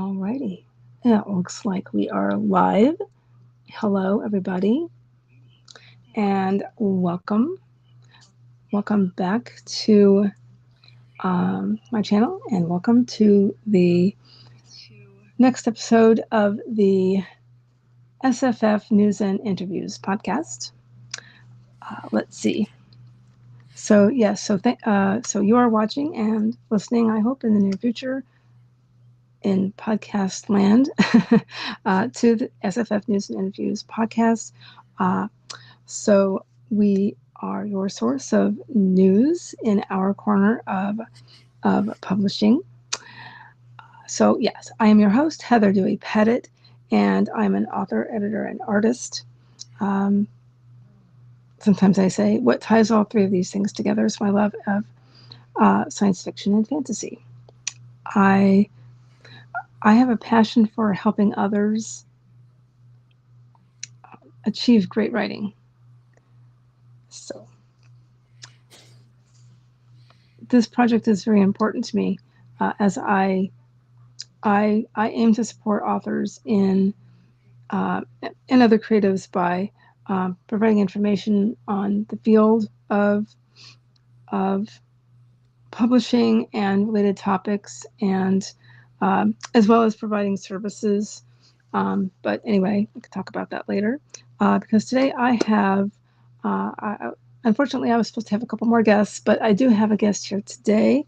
Alrighty, it looks like we are live. Hello, everybody, and welcome. Welcome back to my channel, and welcome to the next episode of the SFF News and Interviews podcast. Let's see. So yes, so you are watching and listening, I hope, in the near future in podcast land to the SFF News and Interviews podcast. So we are your source of news in our corner of publishing. So yes, I am your host, Heather Dewey Pettit, and I'm an author, editor, and artist. Sometimes I say what ties all three of these things together is my love of science fiction and fantasy. I have a passion for helping others achieve great writing. So this project is very important to me as I aim to support authors and other creatives by providing information on the field of publishing and related topics, and as well as providing services. But anyway, we can talk about that later because today I have, unfortunately, I was supposed to have a couple more guests, but I do have a guest here today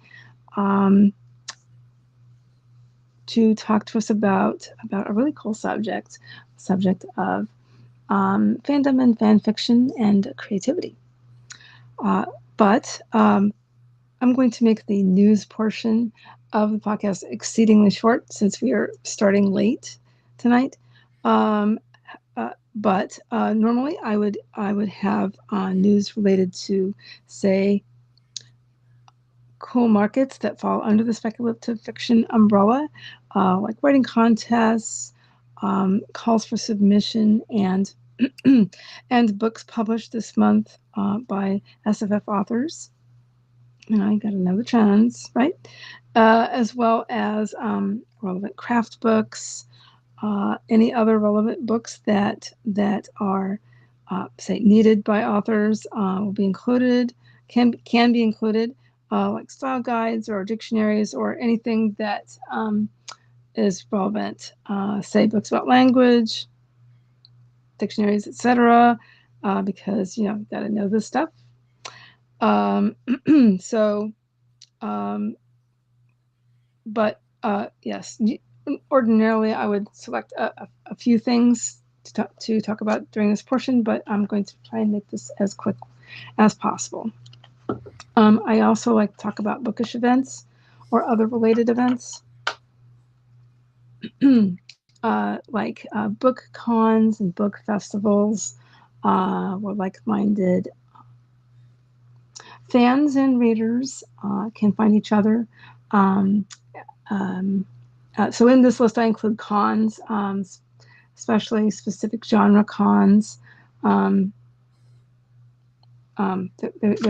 to talk to us about a really cool subject of fandom and fan fiction and creativity. But I'm going to make the news portion of the podcast exceedingly short since we are starting late tonight. But normally I would have news related to, say, cool markets that fall under the speculative fiction umbrella, like writing contests, calls for submission, and and books published this month by SFF authors. And I got to know the trends, right? As well as relevant craft books, any other relevant books that are, say, needed by authors will be included, can be included, like style guides or dictionaries or anything that is relevant, say books about language, dictionaries, etc., because you got to know this stuff. But yes, ordinarily I would select a few things to talk about during this portion, but I'm going to try and make this as quick as possible. I also like to talk about bookish events or other related events, like book cons and book festivals, where like-minded fans and readers can find each other. So in this list, I include cons, especially specific genre cons. They're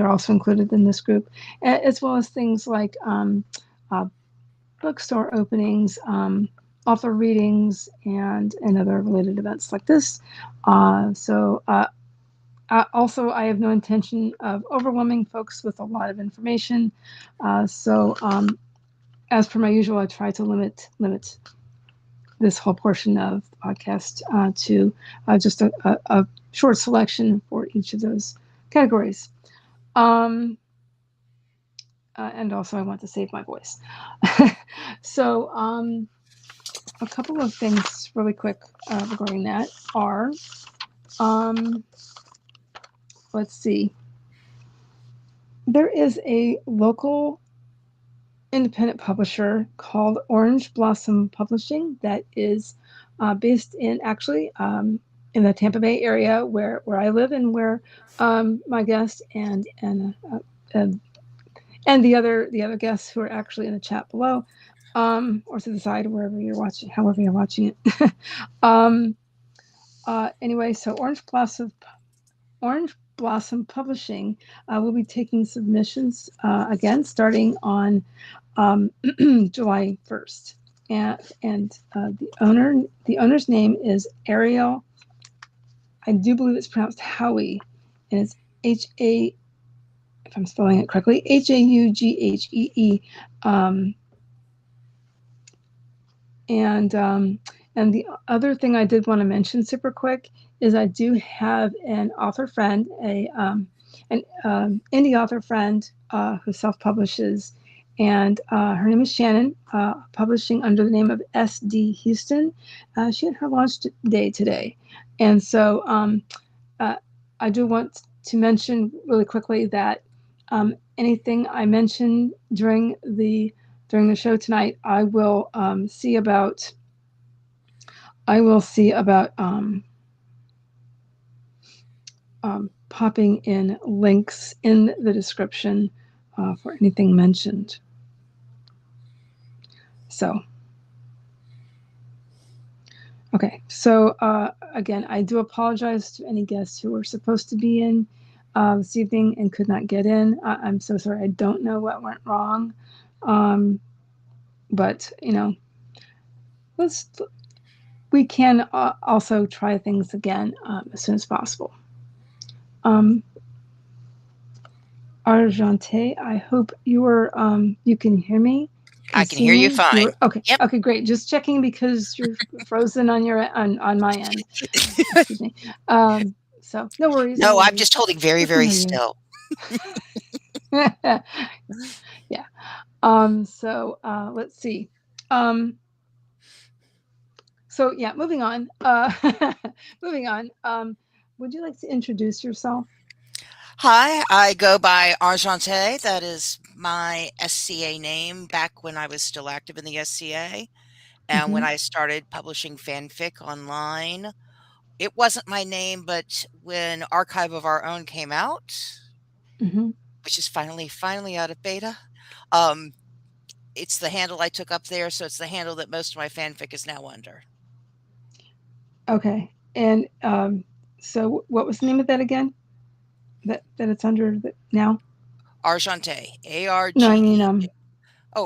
also included in this group, as well as things like bookstore openings, author readings, and other related events like this. Also, I have no intention of overwhelming folks with a lot of information. As per my usual, I try to limit this whole portion of the podcast to just a short selection for each of those categories. And also I want to save my voice. So a couple of things really quick regarding that are, let's see, there is a local independent publisher called Orange Blossom Publishing that is based in in the Tampa Bay area where I live, and where my guest and the other guests who are actually in the chat below, or to the side, wherever you're watching, however you're watching it. Anyway, so Orange Blossom Publishing will be taking submissions again starting on July 1st. and the owner's name is Arielle. I do believe it's pronounced Haughee, and it's H-A, if I'm spelling it correctly, Haughee. And the other thing I did want to mention super quick is I do have an author friend, an indie author friend who self-publishes, and her name is Shannon, publishing under the name of SD Houston. She had her launch day today, and so I do want to mention really quickly that anything I mention during the show tonight, I will see about. Popping in links in the description for anything mentioned. So, okay. So again, I do apologize to any guests who were supposed to be in this evening and could not get in. I'm so sorry. I don't know what went wrong, but we can also try things again as soon as possible. Argente, I hope you can hear me. I can hear you fine. Okay. Yep. Okay, great. Just checking because you're frozen on my end. Excuse me. So no worries. No, I'm just holding very, very still. Yeah. So let's see. So yeah, moving on. Moving on. Would you like to introduce yourself? Hi, I go by Argente. That is my SCA name back when I was still active in the SCA. And when I started publishing fanfic online, it wasn't my name, but when Archive of Our Own came out, which is finally out of beta, it's the handle I took up there. So it's the handle that most of my fanfic is now under. Okay. And so what was the name of that again? That it's under now? Argente. A-R-G-E. No, I mean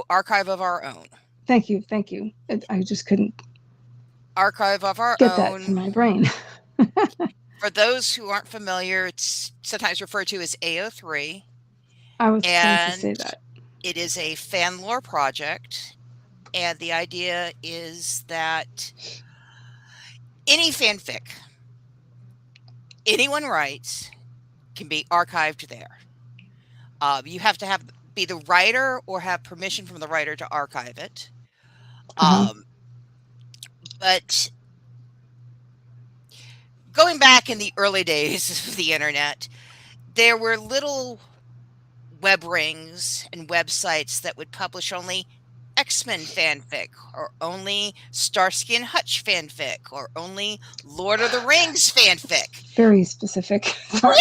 Archive of Our Own. Thank you. I just couldn't Archive of Our get Own. that in my brain. For those who aren't familiar, it's sometimes referred to as AO3. I was going to say that. It is a fan lore project, and the idea is that any fanfic anyone writes can be archived there. You have to be the writer or have permission from the writer to archive it. But going back in the early days of the internet, there were little web rings and websites that would publish only X-Men fanfic, or only Starsky and Hutch fanfic, or only Lord of the Rings fanfic. Very specific. Oh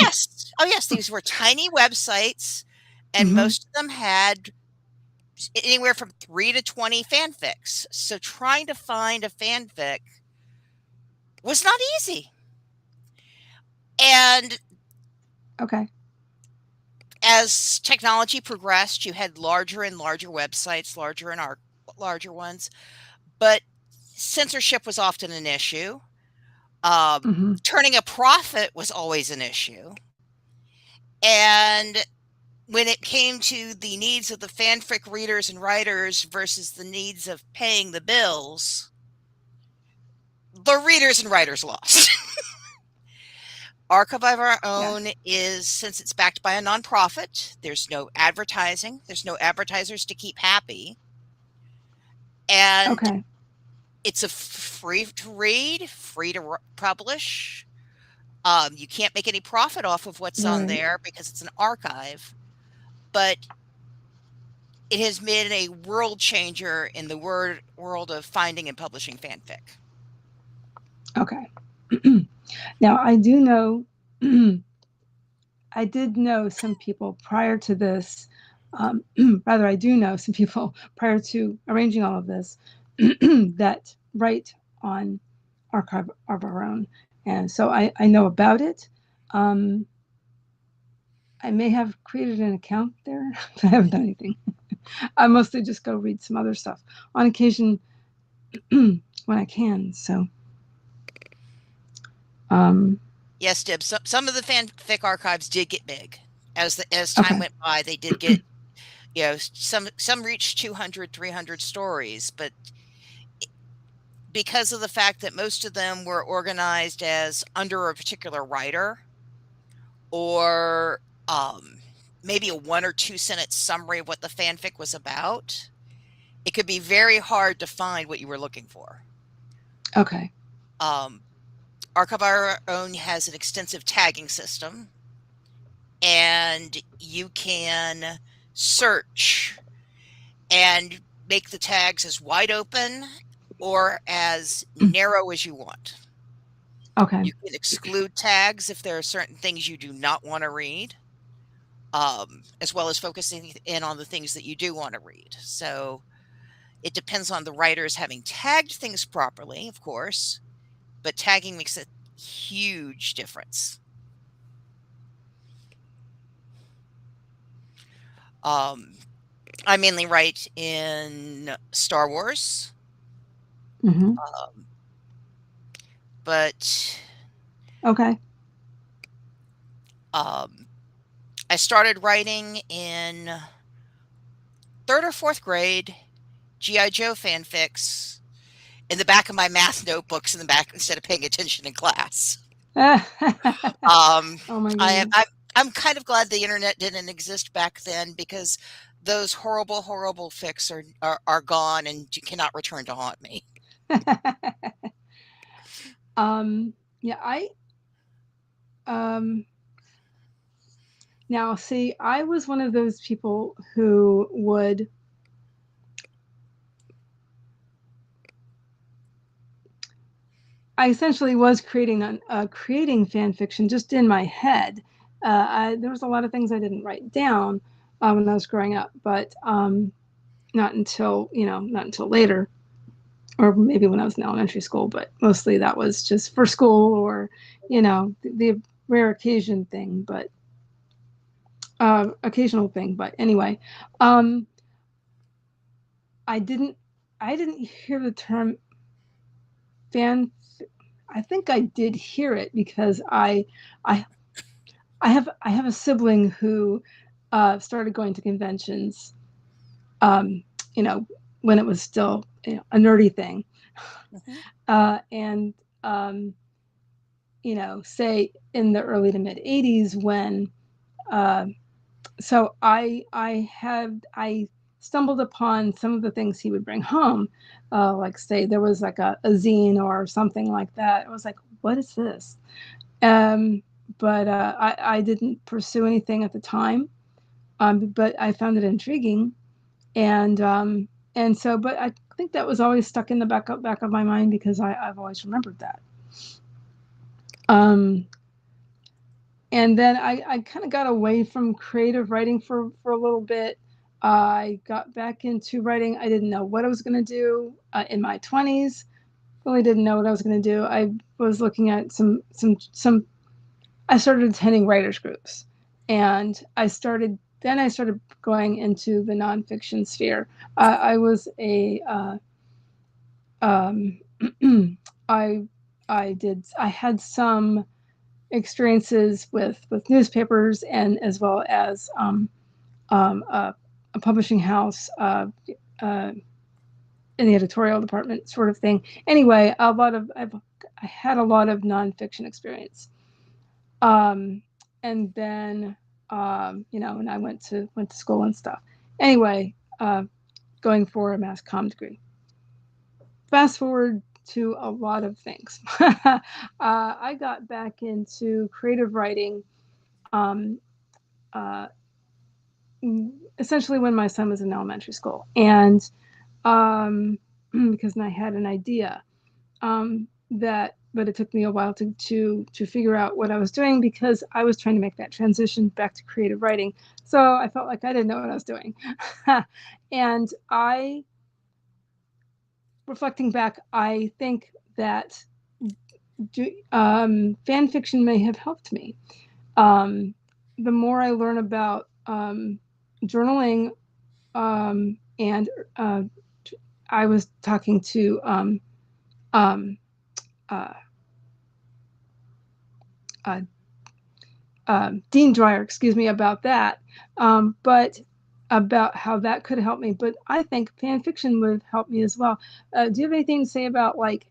yes, these were tiny websites, and most of them had anywhere from 3 to 20 fanfics. So trying to find a fanfic was not easy. And as technology progressed, you had larger and larger websites, larger and larger ones, but censorship was often an issue. Turning a profit was always an issue. And when it came to the needs of the fanfic readers and writers versus the needs of paying the bills, the readers and writers lost. Archive of Our Own is, since it's backed by a nonprofit, there's no advertising, there's no advertisers to keep happy. And it's a free to read, free to publish. You can't make any profit off of what's on there because it's an archive. But it has been a world changer in the world of finding and publishing fanfic. Okay. Now, I do know, I did know some people prior to this, I do know some people prior to arranging all of this that write on Archive of Our Own. And so I know about it. I may have created an account there, but I haven't done anything. I mostly just go read some other stuff. On occasion, when I can. So, um, Yes, Dib. Some of the fanfic archives did get big as time okay, went by. They did get, some reached 200, 300 stories, but because of the fact that most of them were organized as under a particular writer, or maybe a 1 or 2 sentence summary of what the fanfic was about, it could be very hard to find what you were looking for. okay, Um, Archive Our Own has an extensive tagging system, and you can search and make the tags as wide open or as narrow as you want. okay, You can exclude tags if there are certain things you do not want to read, as well as focusing in on the things that you do want to read. So it depends on the writers having tagged things properly, of course, but tagging makes a huge difference. Um, I mainly write in Star Wars, mm-hmm. um, but Okay, um, I started writing in third or fourth grade G.I. Joe fanfics in the back of my math notebooks in the back instead of paying attention in class. Um, oh my I am goodness. I'm kind of glad the internet didn't exist back then, because those horrible, horrible fics are gone and cannot return to haunt me. Yeah, um, now see, I was one of those people who would, I essentially was creating fan fiction just in my head. There was a lot of things I didn't write down when I was growing up, but not until later, or maybe when I was in elementary school. But mostly that was just for school, or the rare occasional thing. But anyway, um, I didn't I didn't hear the term fan. I think I did hear it because I I have a sibling who started going to conventions, um, you know, when it was still a nerdy thing, Mhm. and say in the early to mid '80s when. Uh, so I stumbled upon some of the things he would bring home, like say there was like a zine or something like that. I was like, what is this? Um, but I didn't pursue anything at the time. But I found it intriguing, and but I think that was always stuck in the back of my mind because I've always remembered that. Um, and then I kind of got away from creative writing for a little bit. I got back into writing. I didn't know what I was going to do in my 20s. Really didn't know what I was going to do. I was looking at some. I started attending writers groups, and I started going into the nonfiction sphere. I was a um, I I had some experiences with newspapers, and as well as um, a, a publishing house uh, in the editorial department, sort of thing. Anyway, I had a lot of nonfiction experience, um, and then and I went to school and stuff. Anyway, going for a mass comm degree. Fast forward to a lot of things. I got back into creative writing um, uh, essentially when my son was in elementary school, and because I had an idea but it took me a while to figure out what I was doing because I was trying to make that transition back to creative writing. So I felt like I didn't know what I was doing, and reflecting back, I think that fan fiction may have helped me. The more I learn about journaling, and I was talking to um, uh, uh, Dean Dreyer, excuse me, about that. But about how that could help me. But I think fan fiction would help me as well. Do you have anything to say about like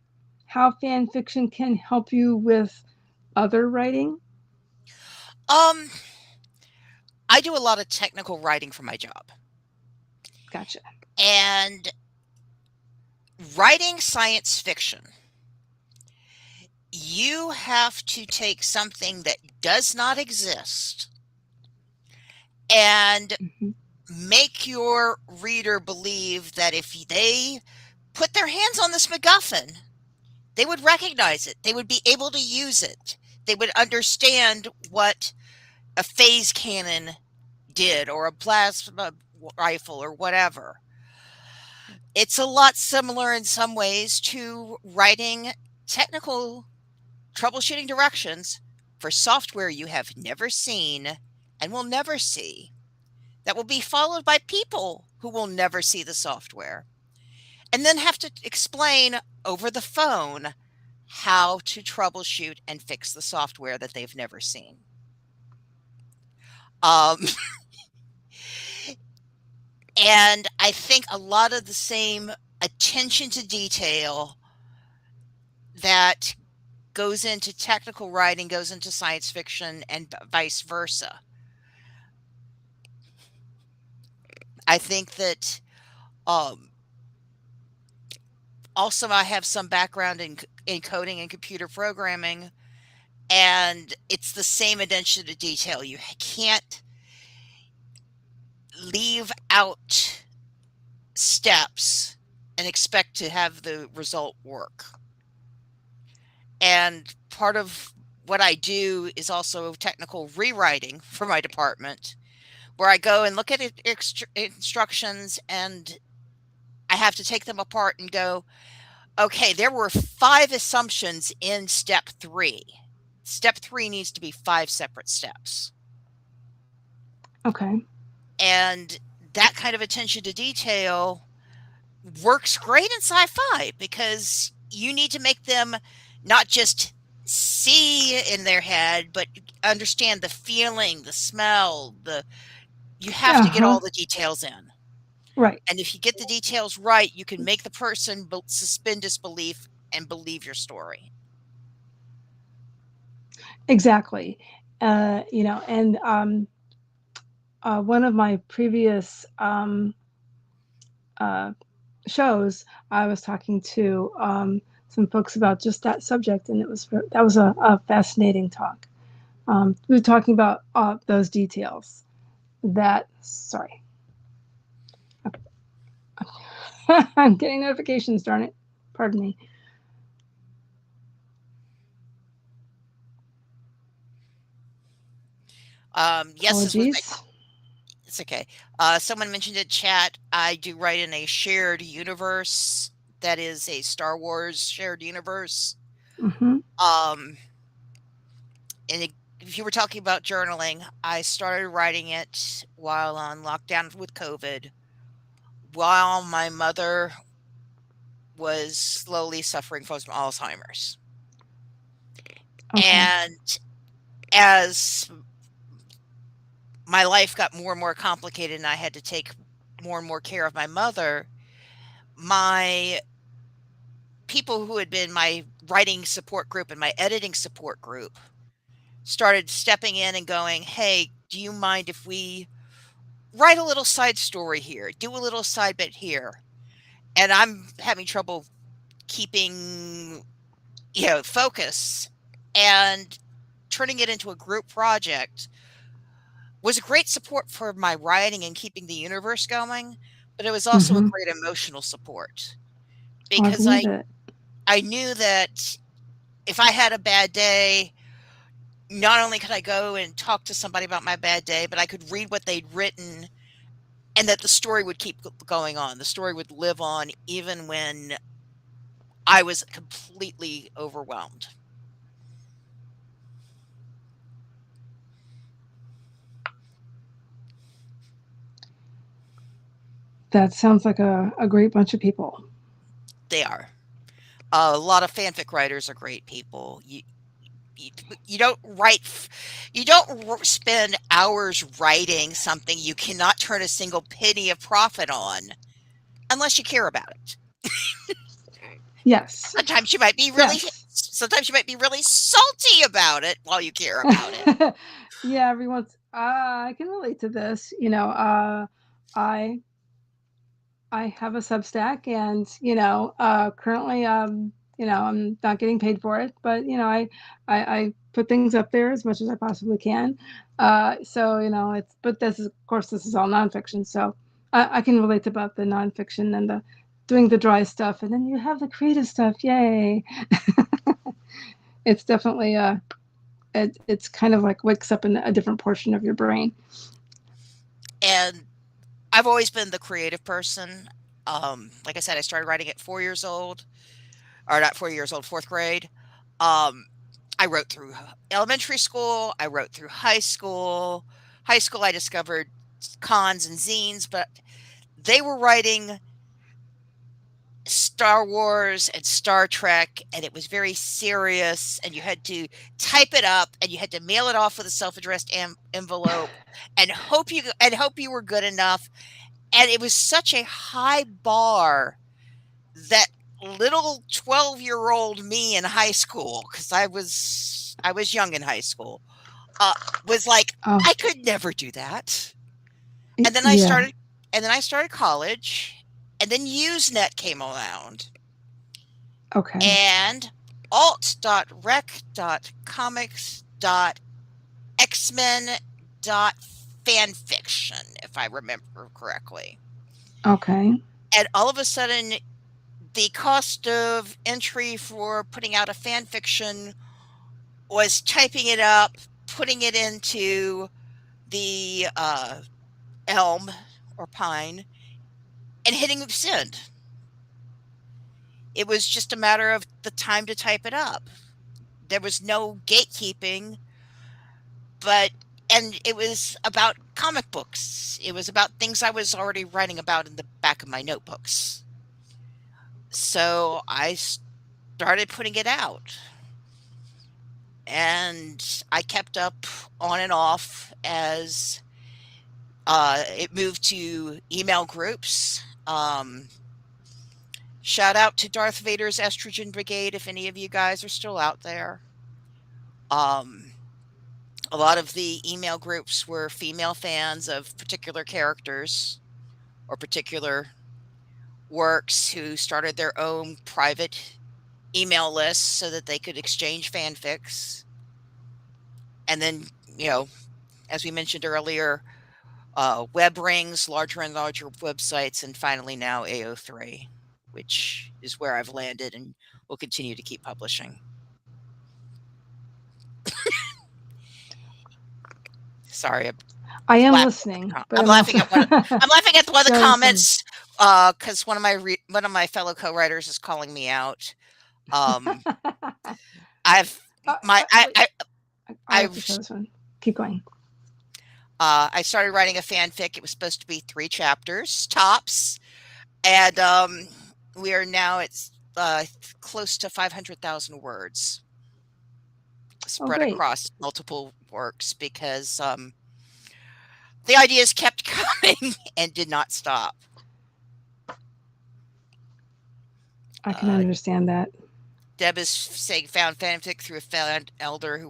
how fan fiction can help you with other writing? Um, I do a lot of technical writing for my job. Gotcha. And writing science fiction, you have to take something that does not exist and Mm-hmm. make your reader believe that if they put their hands on this MacGuffin, they would recognize it. They would be able to use it. They would understand what a phase cannon did or a plasma rifle or whatever. It's a lot similar in some ways to writing technical troubleshooting directions for software you have never seen and will never see, that will be followed by people who will never see the software and then have to explain over the phone how to troubleshoot and fix the software that they've never seen. Um, and I think a lot of the same attention to detail that goes into technical writing goes into science fiction and vice versa. I think that um, also I have some background in coding and computer programming, and it's the same attention to detail. You can't leave out steps and expect to have the result work. And part of what I do is also technical rewriting for my department, where I go and look at instructions and I have to take them apart and go, okay, there were 5 assumptions in step 3. Step 3 needs to be 5 separate steps. Okay. And that kind of attention to detail works great in sci-fi because you need to make them not just see in their head, but understand the feeling, the smell, you have to get Uh-huh. all the details in. Right. And if you get the details right, you can make the person suspend disbelief and believe your story. Exactly. And one of my previous uh, shows, I was talking to some folks about just that subject, and that was a fascinating talk. We were talking about those details. Sorry, I'm getting notifications. Darn it! Pardon me. Yes, this was my. Apologies. It's okay. Someone mentioned in chat, I do write in a shared universe that is a Star Wars shared universe. Mm-hmm. Um, and if you were talking about journaling, I started writing it while on lockdown with COVID, while my mother was slowly suffering from Alzheimer's. Okay. And as my life got more and more complicated and I had to take more and more care of my mother, my people who had been my writing support group and my editing support group started stepping in and going, "Hey, do you mind if we write a little side story here, do a little side bit here?" And I'm having trouble keeping, focus, and turning it into a group project was a great support for my writing and keeping the universe going, but it was also a Mm-hmm. great emotional support Oh, I because believe it. I knew that if I had a bad day, not only could I go and talk to somebody about my bad day, but I could read what they'd written and that the story would keep going on. The story would live on even when I was completely overwhelmed. That sounds like a great bunch of people. They are. A lot of fanfic writers are great people. You, you don't write, you don't spend hours writing something you cannot turn a single penny of profit on unless you care about it. Yes. Sometimes you might be really, Yes. sometimes you might be really salty about it while you care about it. Yeah, everyone's I can relate to this. I I have a Substack, and currently, I'm not getting paid for it, but I put things up there as much as I possibly can. So it's but this is, of course, this is all nonfiction, so I can relate about the nonfiction and the doing the dry stuff, and then you have the creative stuff. Yay! It's definitely it's kind of like wakes up in a different portion of your brain. And I've always been the creative person. Like I said, I started writing at 4 years old, or not 4 years old, fourth grade. Um, I wrote through elementary school. I wrote through high school. High school, I discovered cons and zines, but they were writing Star Wars and Star Trek, and it was very serious, and you had to type it up, and you had to mail it off with a self-addressed envelope, and hope you were good enough. And it was such a high bar that little 12-year-old me in high school, because I was young in high school, uh, was like, Oh, I could never do that. And then I yeah. started, and then I started college, and then Usenet came around, Okay. and alt.rec.comics.xmen.fanfiction, if I remember correctly. Okay. And all of a sudden, the cost of entry for putting out a fan fiction was typing it up, putting it into the Elm or Pine, and hitting send. It was just a matter of the time to type it up. There was no gatekeeping, but and it was about comic books. It was about things I was already writing about in the back of my notebooks. So I started putting it out. And I kept up on and off as it moved to email groups. Shout out to Darth Vader's Estrogen Brigade if any of you guys are still out there. Um, a lot of the email groups were female fans of particular characters or particular works who started their own private email lists so that they could exchange fanfics. And then, as we mentioned earlier, web rings, larger and larger websites, and finally now AO3, which is where I've landed and will continue to keep publishing. Sorry, I am laughing. listening, but I'm I'm laughing also at one. I'm laughing at one of the jotting some. comments because one of my fellow co-writers is calling me out. Um, I've my Wait, I have to I've show this one. Keep going. I started writing a fanfic. It was supposed to be 3 chapters tops, and we are now at close to 500,000 words Oh, spread great. across multiple works because the ideas kept coming and did not stop. I can Uh, understand that. Deb is saying found fanfic through a fan elder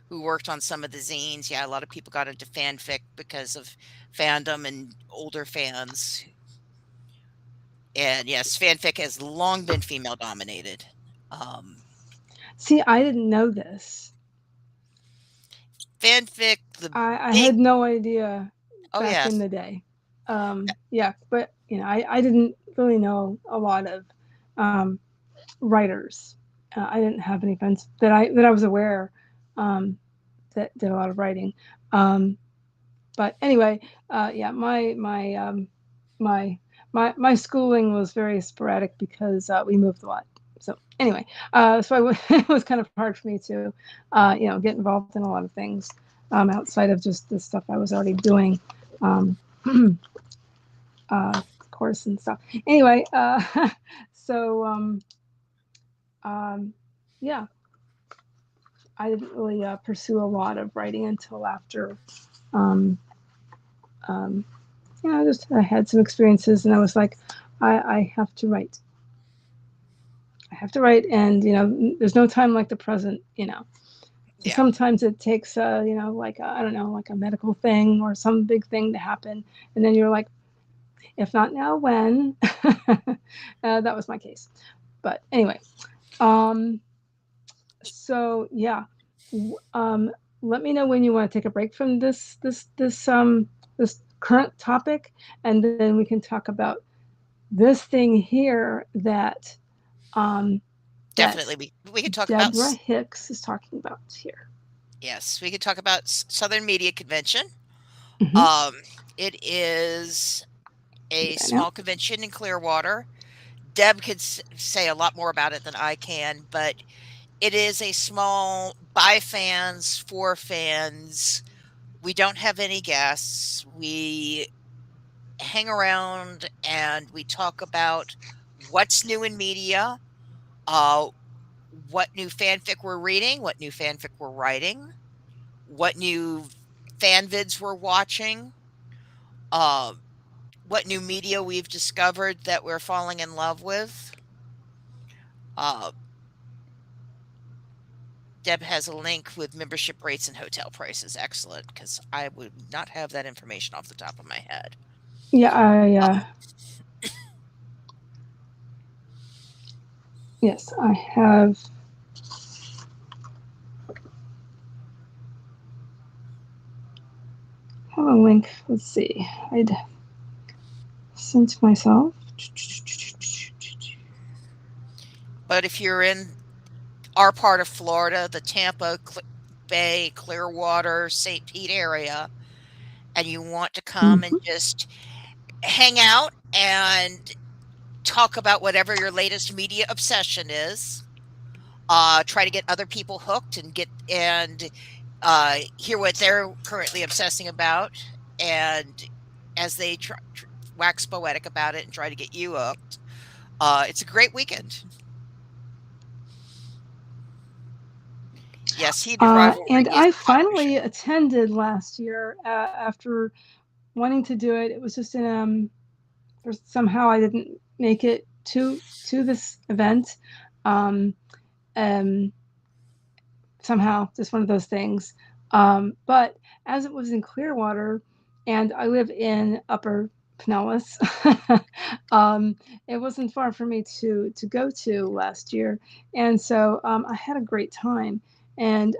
who worked on some of the zines. Yeah, a lot of people got into fanfic because of fandom and older fans. And yes, fanfic has long been female dominated. Um, See, I didn't know this. Fanfic, the I big, had no idea oh back in yes, the day. Yeah, but I didn't really know a lot of um, writers. I didn't have any friends that I was aware um, that did a lot of writing. Um, but anyway, yeah, my my schooling was very sporadic because we moved a lot. So anyway, so it was kind of hard for me to, get involved in a lot of things outside of just the stuff I was already doing, um, course and stuff. Anyway, So um, yeah, I didn't really pursue a lot of writing until after, um, um, just I had some experiences, and I was like, I have to write. I have to write, and there's no time like the present. And Yeah. sometimes it takes, like I don't know, like a medical thing or some big thing to happen, and then you're like, if not now, when? That was my case. But anyway, um, so yeah, let me know when you want to take a break from this current topic, and then we can talk about this thing here um, that Definitely. We could talk about Deborah Hicks is talking about here. yes, we could talk about Southern Media Convention. Mm-hmm. Um, it is Do a that now. small convention in Clearwater. Deb could say a lot more about it than I can, but it is a small by fans, for fans. We don't have any guests. We hang around and we talk about what's new in media, uh, what new fanfic we're reading, what new fanfic we're writing, what new fan vids we're watching, uh, what new media we've discovered that we're falling in love with. Uh, Deb has a link with membership rates and hotel prices. Excellent, because I would not have that information off the top of my head. Yeah, I Uh, yes, I have a link. Let's see. I'd sent myself. but if you're in our part of Florida, the Tampa Bay, Clearwater, St. Pete area, and you want to come and Mm-hmm. just hang out and talk about whatever your latest media obsession is, try to get other people hooked and hear what they're currently obsessing about, and as they wax poetic about it and try to get you hooked. It's a great weekend. Yes, heated rivalry And is I the push. finally attended last year after wanting to do it. It was just somehow I didn't make it to this event. Um, um, Somehow, just one of those things. But as it was in Clearwater, and I live in Upper Pinellas, um, it wasn't far for me to go to last year, and so I had a great time. And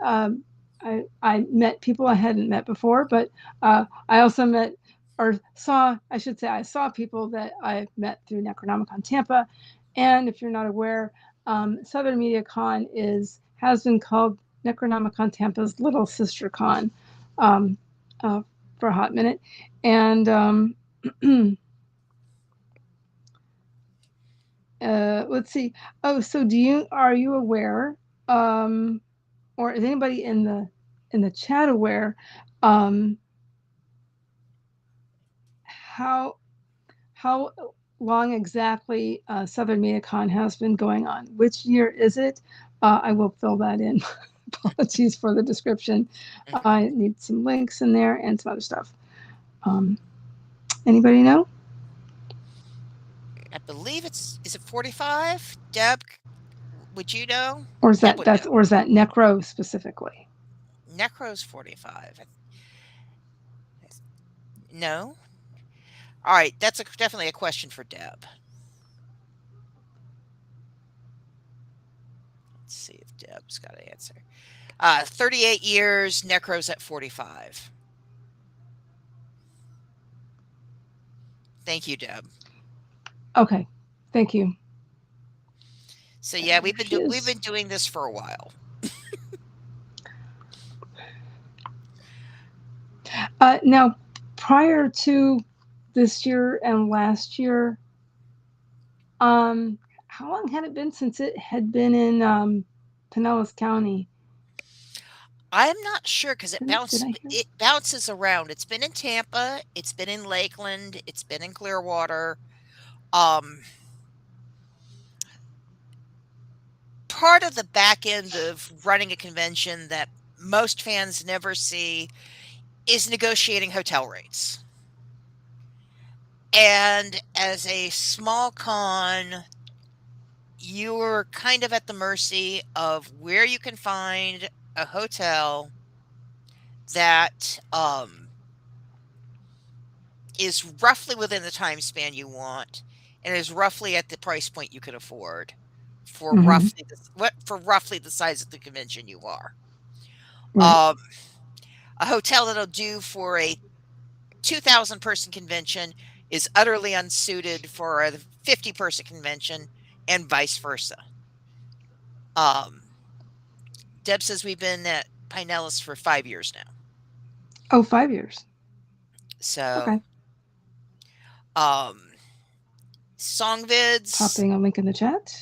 I met people I hadn't met before, but I also met or saw, I should say, I saw people that I met through Necronomicon Tampa. And if you're not aware, Southern MediaCon has been called Necronomicon Tampa's little sister con um, uh, for a hot minute. And let's see. Oh, so are you aware, um, or is anybody in the chat aware, um, how how long exactly Southern MediaCon has been going on? Which year is it? I will fill that in. Apologies for the description. I need some links in there and some other stuff. Um, Anybody know? I believe is it 45? Deb, would you know? Or is Deb that would that's know. or is that Necro specifically? Necro's 45. No? All right, that's definitely a question for Deb. Let's see if Deb's got an answer. 38 years, Necro's at 45. Thank you, Deb. Okay, thank you. So yeah, There she we've is. been doing this for a while. Now, prior to this year and last year, um, how long had it been since it had been in Pinellas County? I'm not sure because Did I hear? it bounces around. It's been in Tampa, it's been in Lakeland, it's been in Clearwater. Um, part of the back end of running a convention that most fans never see is negotiating hotel rates. And as a small con, you're kind of at the mercy of where you can find a hotel that is roughly within the time span you want and is roughly at the price point you can afford for Mm-hmm. roughly the size of the convention you are. Right. Um, a hotel that'll do for a 2,000 person convention is utterly unsuited for a 50-person convention, and vice versa. Um, Deb says we've been at Pinellas for 5 years now. Oh, 5 years. So, Okay. um, song vids, Popping a link in the chat.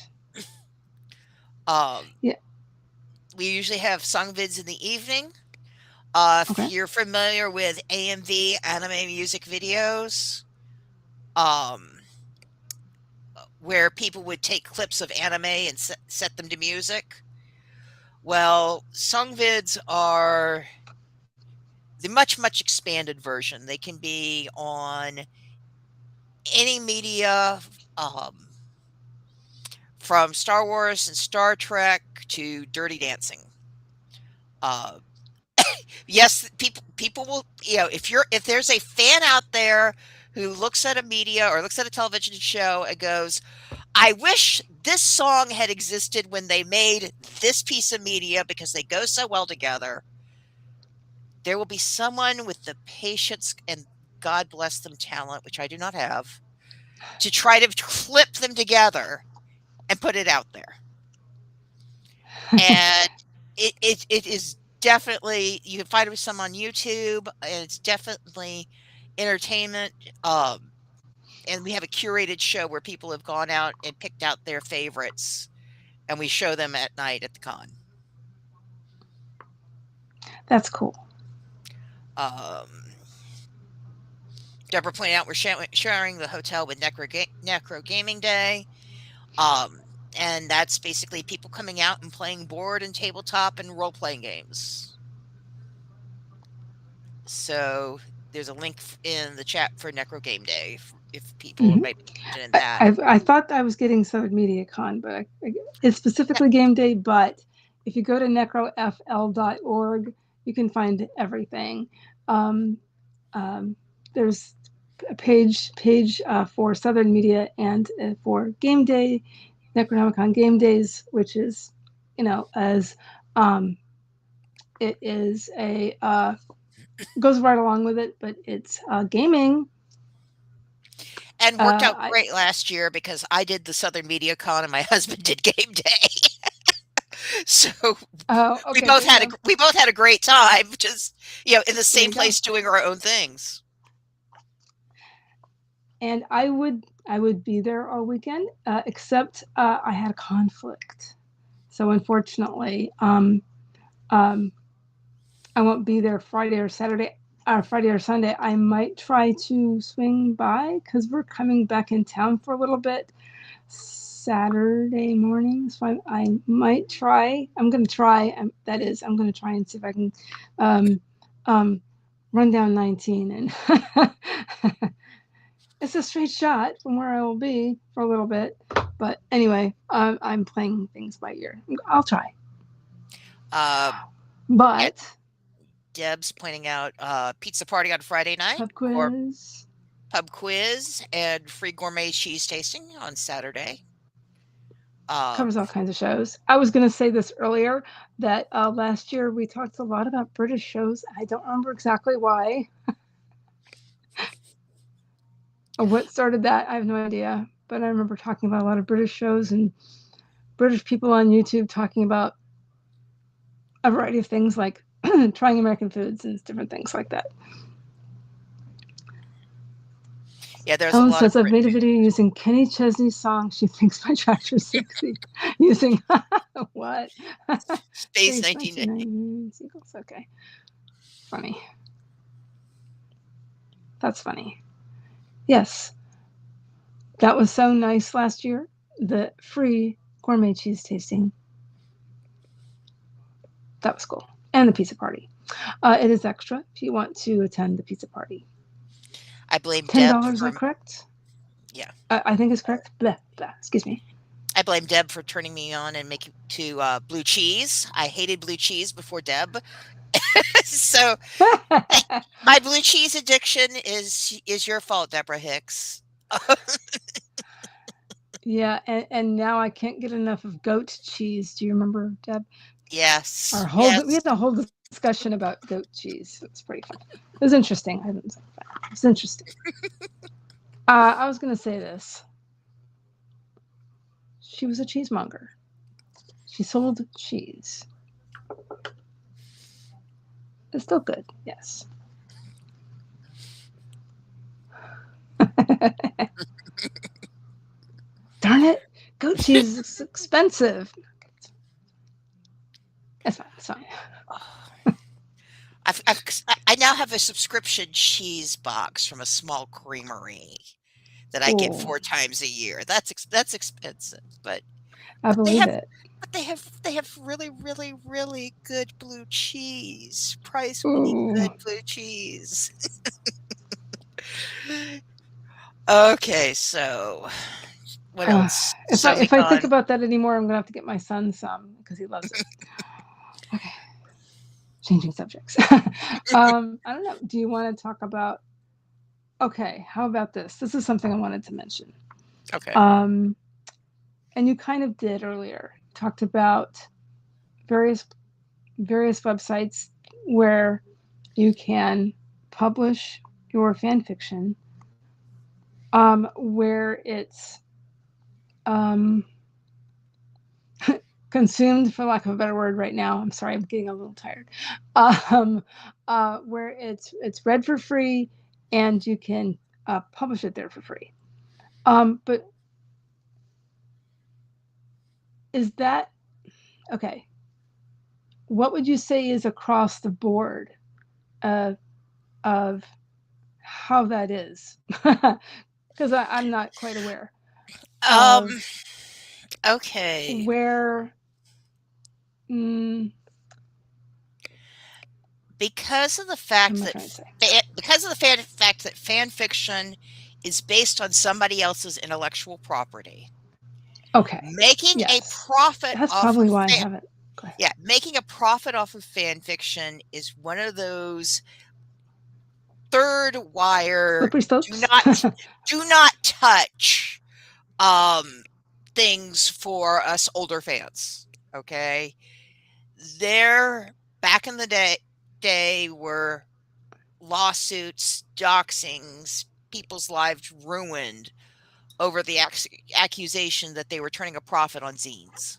um, Yeah. we usually have song vids in the evening. If Okay. you're familiar with AMV, anime music videos, um, where people would take clips of anime and set them to music, well, song vids are the much expanded version. They can be on any media, um, from Star Wars and Star Trek to Dirty Dancing. Uh, yes, people will, if there's a fan out there who looks at a media or looks at a television show and goes, I wish this song had existed when they made this piece of media because they go so well together. There will be someone with the patience and, God bless them, talent, which I do not have, to try to clip them together and put it out there. And it is definitely, you can find some on YouTube, and it's definitely entertainment. And we have a curated show where people have gone out and picked out their favorites, and we show them at night at the con. That's cool. Um, Deborah pointed out we're sharing the hotel with Necro Gaming Day. And that's basically people coming out and playing board and tabletop and role-playing games. So there's a link in the chat for Necro Game Day if people might be interested in that. I thought I was getting SouthernMediaCon, but it's specifically game day. But if you go to necrofl.org, you can find everything. There's a page for Southern Media and for game day, Necronomicon game days, which is, as it is a goes right along with it, but it's gaming. And worked out great last year because I did the SouthernMediaCon and my husband did game day. So okay, we both had a great time, just in the same place doing our own things. And I would be there all weekend, except I had a conflict. So unfortunately, I won't be there Friday or Saturday, or Friday or Sunday. I might try to swing by because we're coming back in town for a little bit Saturday morning. So I might try. I'm going to try. I'm going to try and see if I can run down 19 and. It's a straight shot from where I will be for a little bit. But anyway, I'm playing things by ear. I'll try. But Deb's pointing out pizza party on Friday night. Pub quiz and free gourmet cheese tasting on Saturday. Covers all kinds of shows. I was going to say this earlier that last year we talked a lot about British shows. I don't remember exactly why. What started that, I have no idea. But I remember talking about a lot of British shows and British people on YouTube talking about a variety of things like trying American foods and different things like that. Yeah, there's Helen a lot says, of I've made a video using Kenny Chesney's song, She Thinks My Tractor's Sexy. Using what? Space 1990. Sequels. Okay. Funny. That's funny. Yes. That was so nice last year. The free gourmet cheese tasting that was cool. And the pizza party. It is extra if you want to attend the pizza party. I blame Deb $10, is for that correct? yeah. I think it's correct. Blah, blah, excuse me. I blame Deb for turning me on and making to blue cheese. I hated blue cheese before Deb. So my blue cheese addiction is your fault, Deborah Hicks. Yeah, and now I can't get enough of goat cheese. Do you remember, Deb? Yes, We had yes. a whole discussion about goat cheese. It's pretty fun. It was interesting. I didn't say that. It was interesting. I was going to say this. She was a cheesemonger. She sold cheese. It's still good, yes. Darn it. Goat cheese is expensive. That's fine. It's fine. I now have a subscription cheese box from a small creamery that I get Oh, 4 times a year. That's expensive, I but believe it. they have really, really, really good blue cheese. Prize-winning Ooh. good blue cheese. Okay, so what Uh, else? if I think SoviCon. about that anymore, I'm going to have to get my son some because he loves it. Okay, changing subjects. I don't know. Do you want to talk about? Okay, how about this? This is something I wanted to mention. Okay. Um, and you kind of did earlier. Talked about various websites where you can publish your fan fiction, where it's um, consumed, for lack of a better word, right now. I'm sorry, I'm getting a little tired. Where it's read for free, and you can publish it there for free. But is that okay? What would you say is across the board of of how that is? Because I'm not quite aware of Um, okay. where. Mm, Because of the what fact am I that trying to say? fact that fan fiction is based on somebody else's intellectual property, Okay. making a Yes. profit That's off probably of why I haven't. Go ahead. yeah, making a profit off of fan fiction is one of those third wire Slippery do slopes. not do not touch um things for us older fans. Okay. There back in the day were lawsuits, doxings, people's lives ruined over the accusation that they were turning a profit on zines.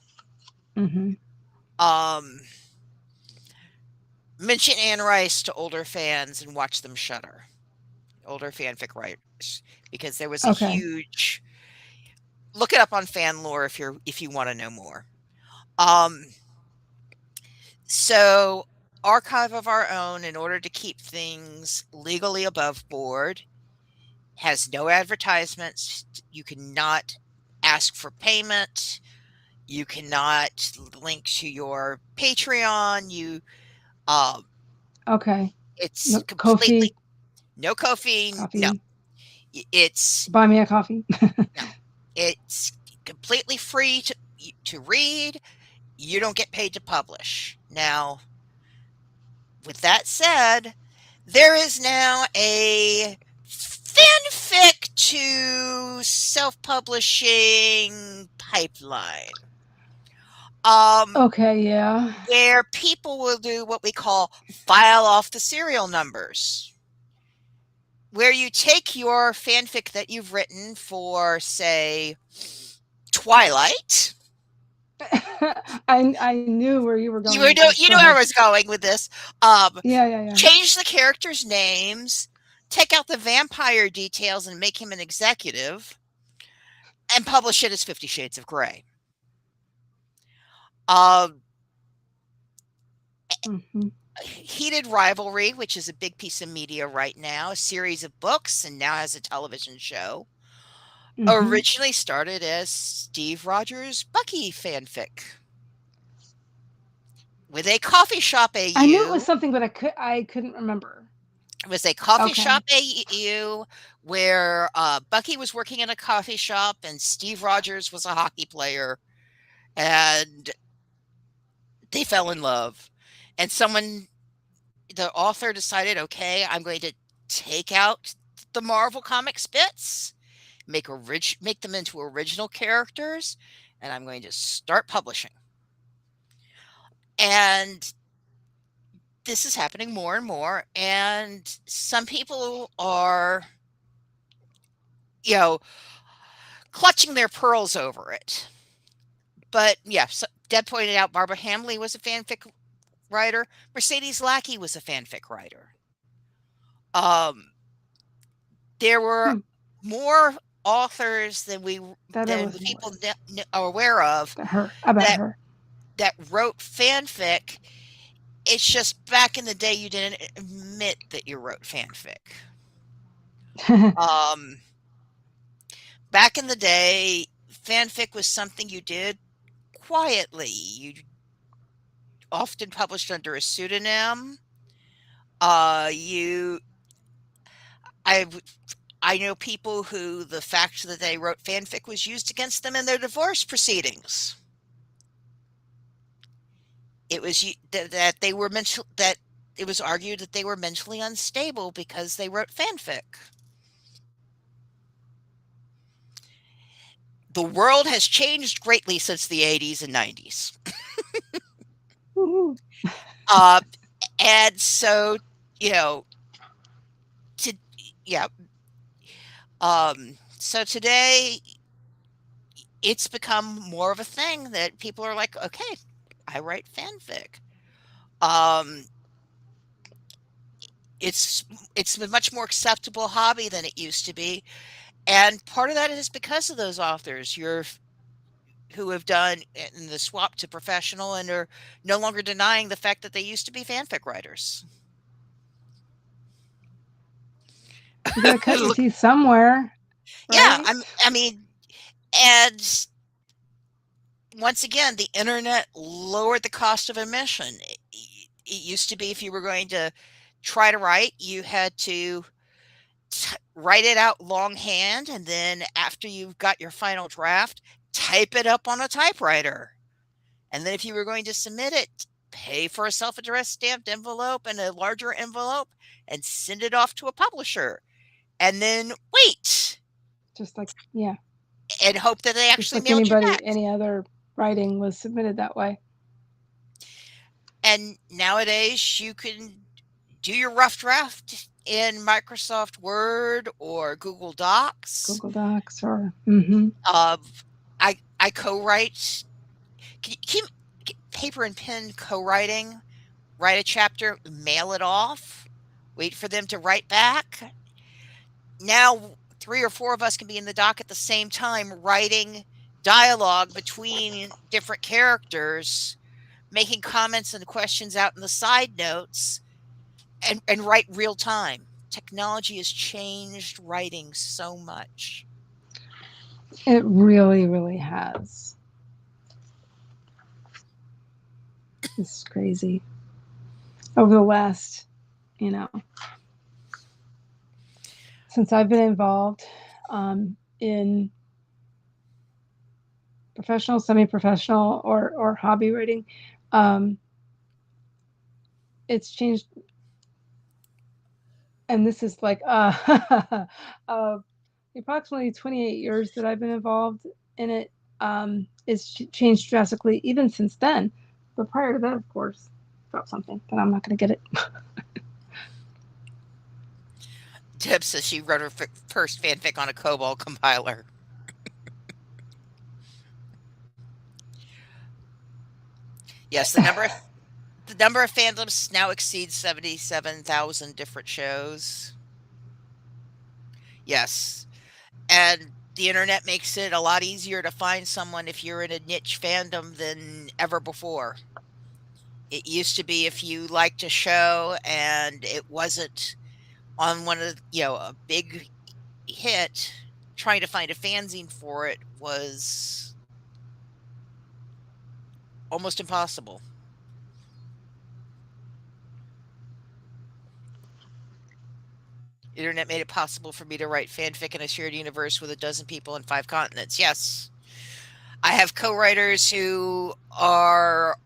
Mm-hmm. Um, mention Anne Rice to older fans and watch them shudder. Older fanfic writers, because there was a Okay. huge look it up on fan lore if you want to know more. Um, so archive of our own in order to keep things legally above board has no advertisements. You cannot ask for payment. You cannot link to your Patreon. Um, Okay. it's No, Kofi, completely no Ko-fi. No, coffee. it's Buy me a coffee. no, it's completely free to read. You don't get paid to publish. Now, with that said, there is now a fanfic to self-publishing pipeline. Okay. Yeah. Where people will do what we call file off the serial numbers, where you take your fanfic that you've written for, say, Twilight. I knew where you were going with this. You Go knew where I ahead. was going with this. Um, Yeah. Yeah. Yeah. change the characters' names, take out the vampire details, and make him an executive, and publish it as 50 Shades of Grey. Um, Mm-hmm. Heated Rivalry, which is a big piece of media right now, a series of books, and now has a television show, Mm-hmm. originally started as Steve Rogers' Bucky fanfic with a coffee shop I knew it was AU. something, but I couldn't remember. It was a coffee Okay. shop AU where Bucky was working in a coffee shop and Steve Rogers was a hockey player, and they fell in love. And the author decided, okay, I'm going to take out the Marvel Comics bits, make them into original characters, and I'm going to start publishing. And this is happening more and more, and some people are, you know, clutching their pearls over it. But yeah, so Deb pointed out Barbara Hamley was a fanfic writer. Mercedes Lackey was a fanfic writer. Um, there were Hmm. more authors That I than wasn't people aware. are aware of About that her. that wrote fanfic. It's just back in the day you didn't admit that you wrote fanfic. Um, Back in the day, fanfic was something you did quietly. You often published under a pseudonym. You I I know people who the fact that they wrote fanfic was used against them in their divorce proceedings. It was that they were that it was argued that they were mentally unstable because they wrote fanfic. The world has changed greatly since the 80s and 90s. Uh, and so, you know, to yeah, so today it's become more of a thing that people are like, okay, I write fanfic. Um, it's it's a much more acceptable hobby than it used to be, and part of that is because of those authors who have done in the swap to professional and are no longer denying the fact that they used to be fanfic writers. You gotta cut your Look, teeth somewhere, yeah, right? I mean, and once again, the internet lowered the cost of admission. It used to be if you were going to try to write, you had to write it out longhand, and then after you've got your final draft, type it up on a typewriter. And then if you were going to submit it, pay for a self-addressed stamped envelope and a larger envelope and send it off to a publisher. And then wait Just like, yeah, and hope that they just actually like mailed you anybody, back. any other writing was submitted that way. And nowadays you can do your rough draft in Microsoft Word or Google Docs. Google Docs or, mm-hmm. Uh, I co-write. Can you paper and pen co-writing? Write a chapter, mail it off, wait for them to write back. Now 3 or 4 of us can be in the dock at the same time writing dialogue between different characters, making comments and questions out in the side notes, and write real time. Technology has changed writing so much. It really, really has. It's crazy. Over the last, you know, since I've been involved in professional, semi-professional, or hobby writing, um, it's changed. And this is like approximately 28 years that I've been involved in it. It's changed drastically even since then. But prior to that, of course, about something, but I'm not going to get it. Deb says she wrote her first fanfic on a COBOL compiler. Yes, the number of fandoms now exceeds 77,000 different shows. Yes. And the internet makes it a lot easier to find someone if you're in a niche fandom than ever before. It used to be if you liked a show and it wasn't on one of a big hit, trying to find a fanzine for it was almost impossible. Internet made it possible for me to write fanfic in a shared universe with a dozen people in 5 continents. Yes. I have co-writers who are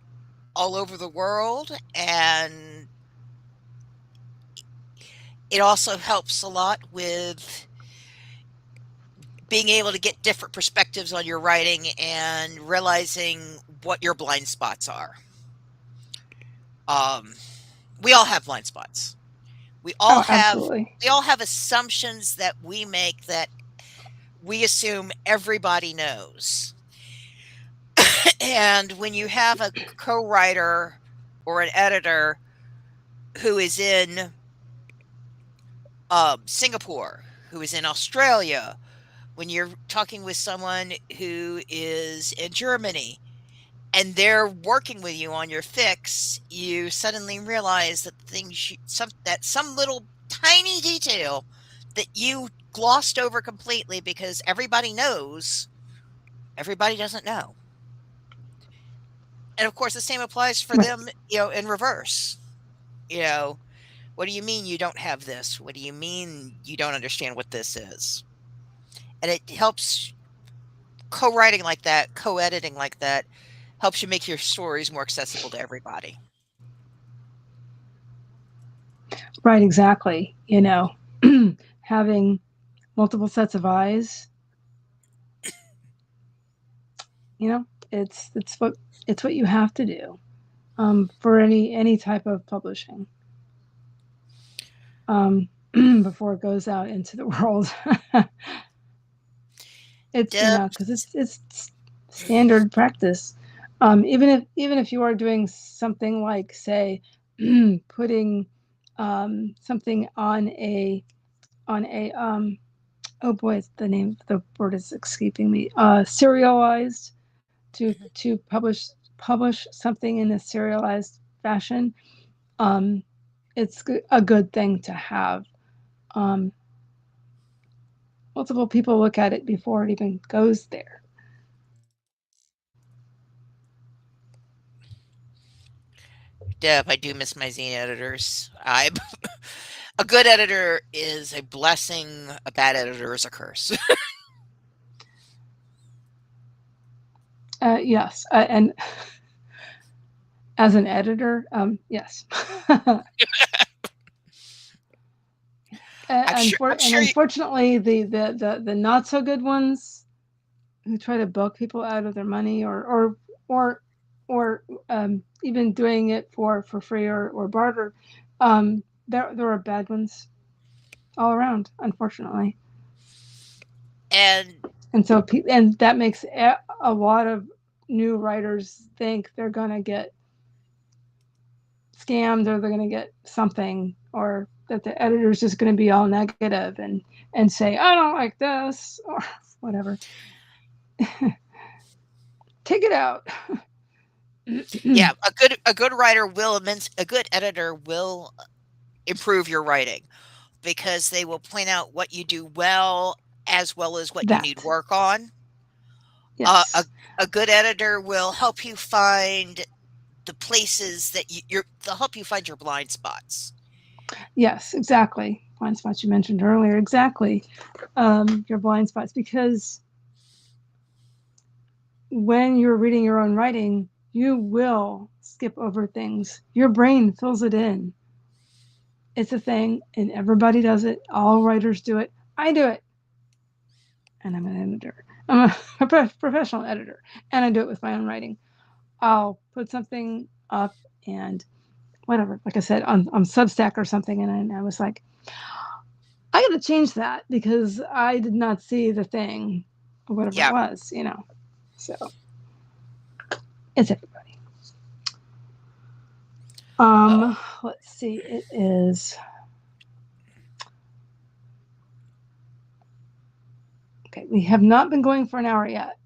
all over the world, and it also helps a lot with being able to get different perspectives on your writing and realizing what your blind spots are. Um, we all have blind spots. We all Oh, have absolutely. we all have assumptions that we make that we assume everybody knows. And when you have a co-writer or an editor who is in Singapore, who is in Australia, when you're talking with someone who is in Germany and they're working with you on your fix, you suddenly realize that some little tiny detail that you glossed over completely because everybody knows, everybody doesn't know. And of course, the same applies for Right. them, in reverse. You know, what do you mean you don't have this? What do you mean you don't understand what this is? And it helps co-writing like that, co-editing like that, helps you make your stories more accessible to everybody. Right, exactly. Having multiple sets of eyes, you know, it's what you have to do for any type of publishing before it goes out into the world. It's Deb, because it's standard practice. Even if you are doing something like, say, putting something on a oh boy, the word is escaping me. Serialized to publish something in a serialized fashion. Um, it's a good thing to have. Um, Multiple people look at it before it even goes there. Deb, I do miss my zine editors. I A good editor is a blessing. A bad editor is a curse. Yes, and as an editor, yes. I'm sure. I'm And sure. unfortunately, the not so good ones who try to bilk people out of their money, or even doing it for free or barter, there are bad ones all around, unfortunately. And And that makes a lot of new writers think they're gonna get scammed, or they're gonna get something, or that the editor's just gonna be all negative and say, I don't like this, or whatever. Take it out. yeah, a good writer will a good editor will improve your writing because they will point out what you do well as what you need That, work on. Uh, a yes. a good editor will help you find the places that they'll help you find your blind spots. Yes, exactly. Blind spots you mentioned earlier. Exactly. Your blind spots. Because when you're reading your own writing, you will skip over things. Your brain fills it in. It's a thing, and everybody does it. All writers do it. I do it. And I'm an editor. I'm a professional editor, and I do it with my own writing. I'll put something up and whatever, like I said, on Substack or something, and I was like, I got to change that because I did not see the thing or whatever it Yeah. was. So it's everybody. Oh. Let's see. It is okay. We have not been going for an hour yet.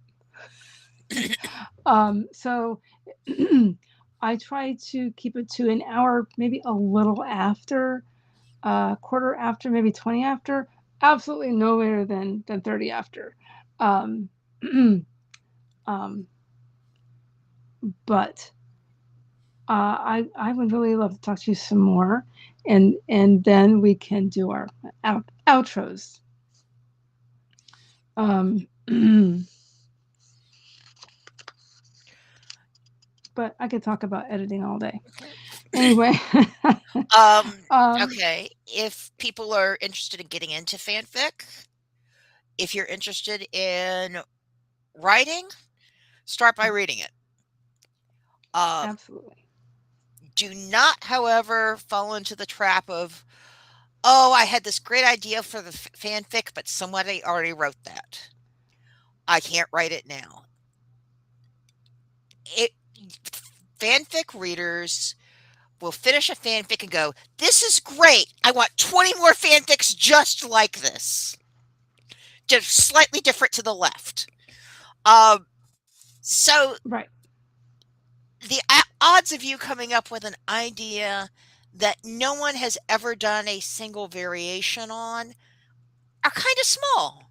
So I try to keep it to an hour, maybe a little after, quarter after, maybe 20 after. Absolutely no later than 30 after. Um, um, but I would really love to talk to you some more. and then we can do our outros. But I could talk about editing all day. Anyway, Um, um, okay, if people are interested in getting into fanfic, if you're interested in writing, start by reading it. Um, absolutely. do not, however, fall into the trap of, oh, I had this great idea for the fanfic, but somebody already wrote that. I can't write it now. It fanfic readers will finish a fanfic and go, "This is great. I want 20 more fanfics just like this, just slightly different to the left." Um, so Right. the odds of you coming up with an idea that no one has ever done a single variation on are kind of small,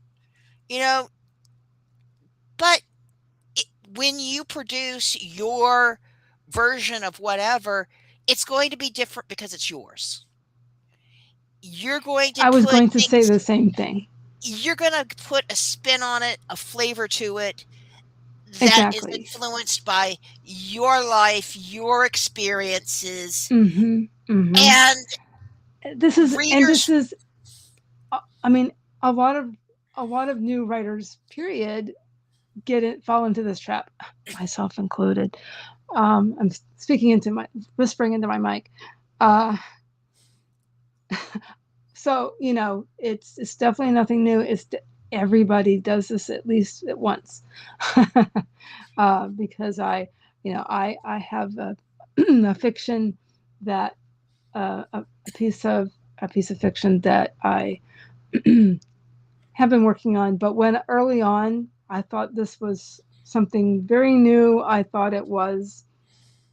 you know. But it, when you produce your version of whatever, it's going to be different because it's yours. You're going to I was put going to say things, the same thing. you're going to put a spin on it, a flavor to it that is Exactly. influenced by your life, your experiences, Mm-hmm. Mm-hmm. and This readers. is I mean, a lot of a lot of new writers, period, fall into this trap, myself included. I'm speaking into my whispering into my mic. Uh, so it's definitely nothing new. Everybody does this at least at once, because I have a fiction that a piece of fiction that I have been working on. But when early on, I thought this was something very new. I thought it was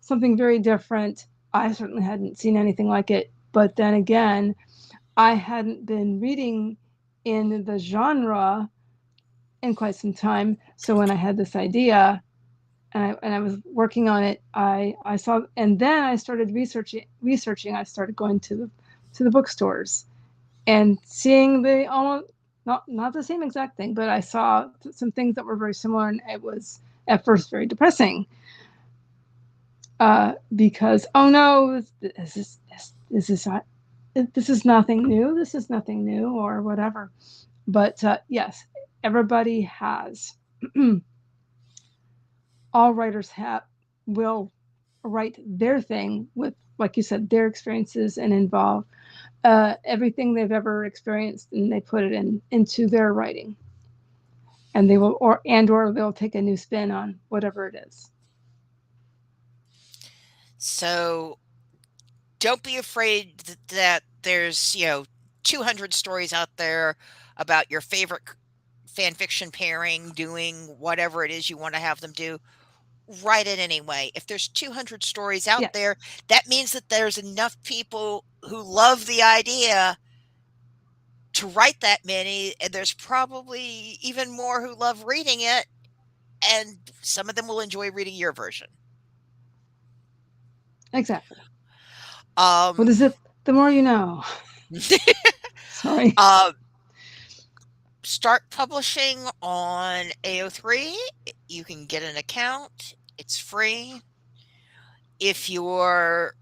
something very different. I certainly hadn't seen anything like it. But then again, I hadn't been reading in the genre in quite some time. So when I had this idea and I was working on it, I saw, and then I started researching. I started going to the bookstores and seeing the almost not the same exact thing, but I saw some things that were very similar, and it was at first very depressing, because oh no, this is nothing new. This is nothing new, or whatever. But yes, everybody has. All writers have will write their thing with, like you said, their experiences, and involve everything they've ever experienced, and they put it into their writing, and they will or they'll take a new spin on whatever it is. So don't be afraid that there's, 200 stories out there about your favorite fan fiction pairing doing whatever it is you want to have them do. Write it anyway. If there's 200 stories out Yes, there, that means that there's enough people who love the idea to write that many, and there's probably even more who love reading it, and some of them will enjoy reading your version. exactly. What Um, is it? The more you know. Sorry. uh, start publishing on AO3. You can get an account. It's free. If you're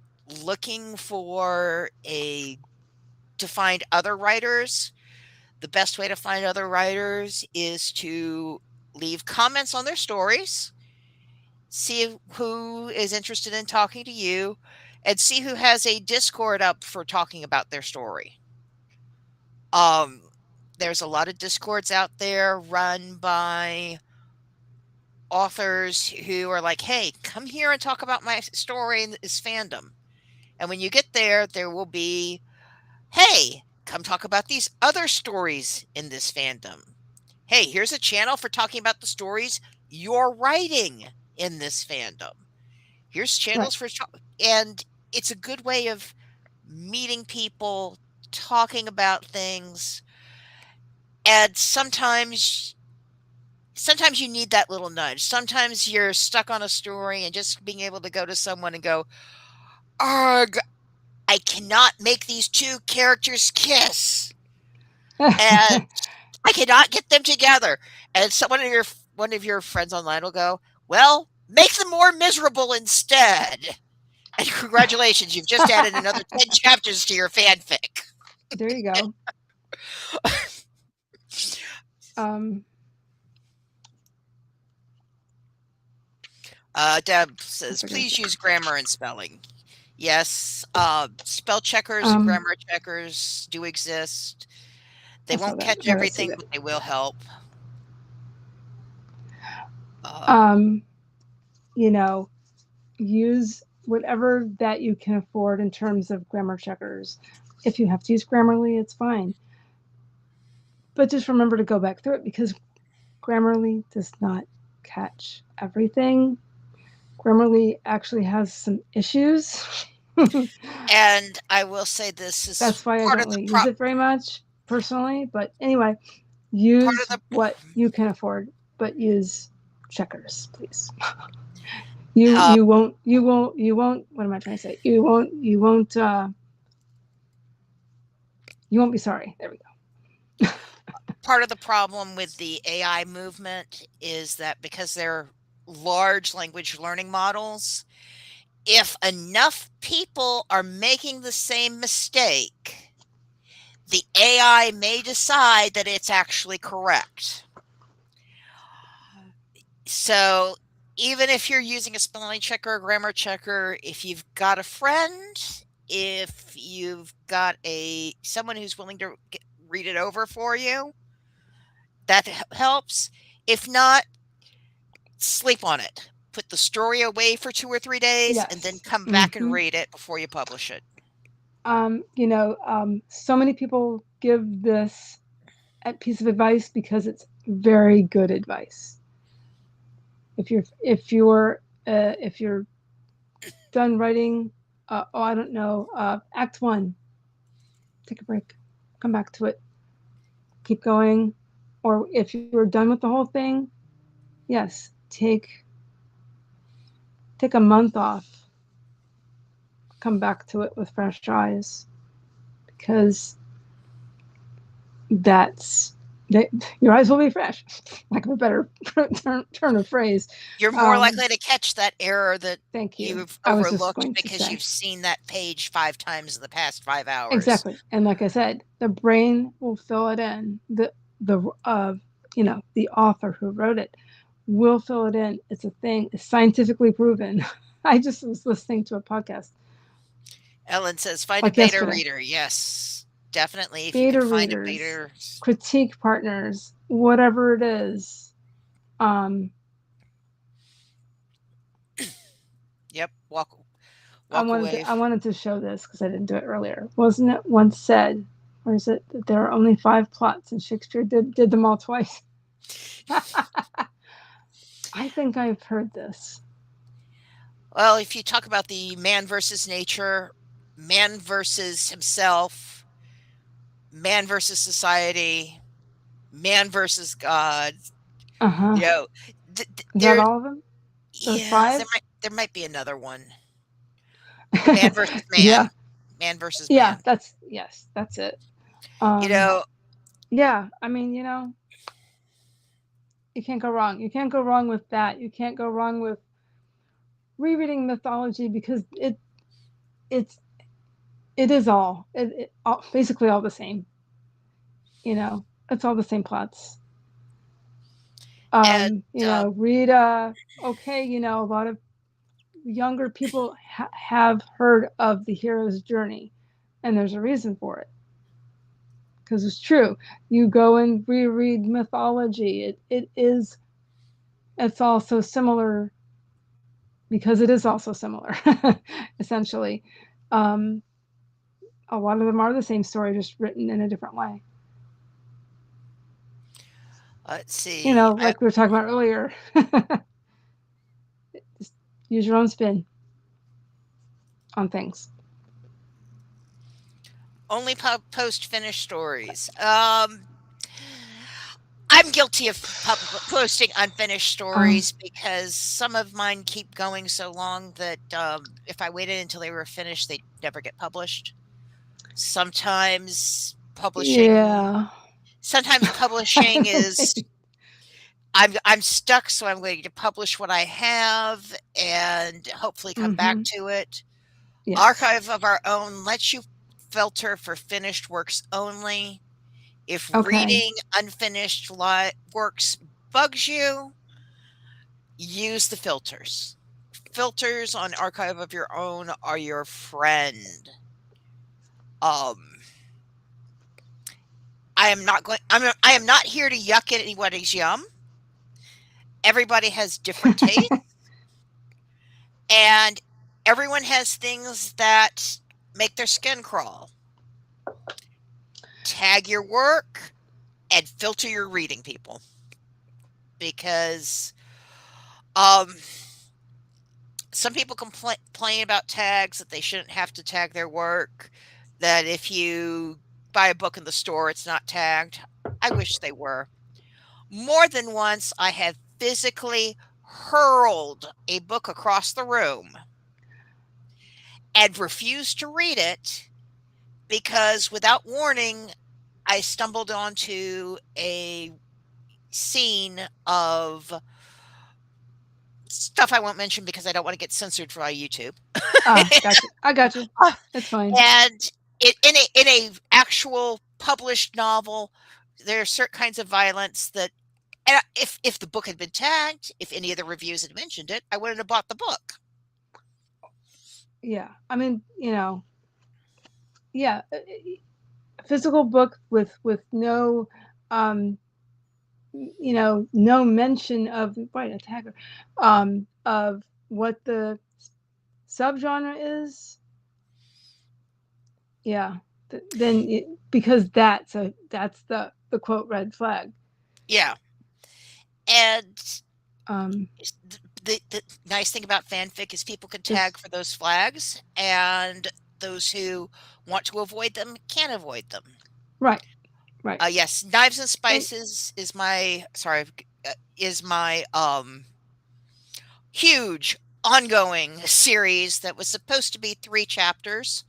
looking for a to find other writers, the best way to find other writers is to leave comments on their stories, see who is interested in talking to you, and see who has a Discord up for talking about their story. Um, there's a lot of Discords out there run by authors who are like, "Hey, come here and talk about my story in this fandom." And when you get there, there will be, "Hey, come talk about these other stories in this fandom. Hey, here's a channel for talking about the stories you're writing in this fandom. Here's Right. channels for," and it's a good way of meeting people, talking about things, and sometimes you need that little nudge. Sometimes you're stuck on a story and just being able to go to someone and go, "Arg, I cannot make these two characters kiss, and I cannot get them together. And one of your friends online will go, "Well, make them more miserable instead." And congratulations, you've just added another 10 chapters to your fanfic. There you go. Um, Deb I says, forget. please use grammar and spelling. Yes, spell checkers and Um, grammar checkers do exist. They I saw won't that. catch Where did I see everything, that? but they will help. Uh, Um, you know, use whatever that you can afford in terms of grammar checkers. If you have to use Grammarly, it's fine. But just remember to go back through it because Grammarly does not catch everything. Grammarly actually has some issues. and I will say this is That's why I part don't of the really use it very much personally. But anyway, part of use the what you can afford, but use checkers, please. You won't. What am I trying to say? You won't be sorry. There we go. part of the problem with the AI movement is that because they're large language learning models, if enough people are making the same mistake, the AI may decide that it's actually correct. So even if you're using a spelling checker, a grammar checker, if you've got a friend, if you've got someone who's willing to read it over for you, that helps. If not, sleep on it. Put the story away for 2 or 3 days and then Yes. come back and Mm-hmm. read it before you publish it. So many people give this piece of advice because it's very good advice. If you're done writing, I don't know, Act One, take a break, come back to it, keep going. Or if you're done with the whole thing, yes, take a month off, come back to it with fresh eyes, because that's that your eyes will be fresh, like a better turn of phrase. You're more Um, likely to catch that error that thank you. you've I was just overlooked going to because say you've seen that page 5 times in the past 5 hours. exactly, and like I said, the brain will fill it in. The author who wrote it will fill it in. It's a thing. It's scientifically proven. I just was listening to a podcast Ellen says, find a like beta yesterday. reader. Yes, definitely. If you can Beta find a readers, beta. critique partners, whatever it is. Um, Yep, walk I walk wanted away. to I wanted to show this because I didn't do it earlier. Wasn't it once said, or is it that there are only 5 plots and Shakespeare did them all twice? I think I've heard this. Well, if you talk about the man versus nature, man versus himself, man versus society, man versus God, Uh-huh. you know, Is that there, all of them? Those yeah, five? there might be another one. Man versus Yeah. man, man versus Yeah, man. yes, that's it. You Um, know, yeah, I mean, you can't go wrong. You can't go wrong with that. You can't go wrong with rereading mythology because it's it is all basically all the same. It's all the same plots. and Read okay, a lot of younger people have heard of the hero's journey, and there's a reason for it because it's true. You go and reread mythology. It's also similar because it is also similar, essentially. Um, a lot of them are the same story, just written in a different way. let's see. Like we were talking about earlier. Just use your own spin on things. Only post finished stories. I'm guilty of posting unfinished Um, stories because some of mine keep going so long that if I waited until they were finished, they'd never get published. Sometimes publishing, yeah. sometimes publishing is I'm stuck, so I'm going to publish what I have and hopefully come back Mm-hmm. to it. Yes. Archive of Our Own lets you filter for finished works only. If Okay. reading unfinished works bugs you, use the filters. Filters on Archive of Your Own are your friend. Um, I am not here to yuck at anybody's yum. Everybody has different tastes, and everyone has things that make their skin crawl. Tag your work and filter your reading, people, because um some people complain about tags, that they shouldn't have to tag their work, that if you buy a book in the store, it's not tagged. I wish they were. More than once, I have physically hurled a book across the room and refused to read it because without warning, I stumbled onto a scene of stuff I won't mention because I don't want to get censored by YouTube. Ah, gotcha. I got you. It's fine. And in a actual published novel, there are certain kinds of violence that, and if the book had been tagged, if any of the reviews had mentioned it, I wouldn't have bought the book. Yeah. I mean, yeah, a physical book with no, um, no mention of right a tagger, of what the subgenre is. Yeah. Then because that's the quote red flag. Yeah, and Um, the nice thing about fanfic is people can it's tag for those flags, and those who want to avoid them can avoid them. right, right. Yes, Knives and And Spices is my sorry is my huge ongoing series that was supposed to be 3 chapters.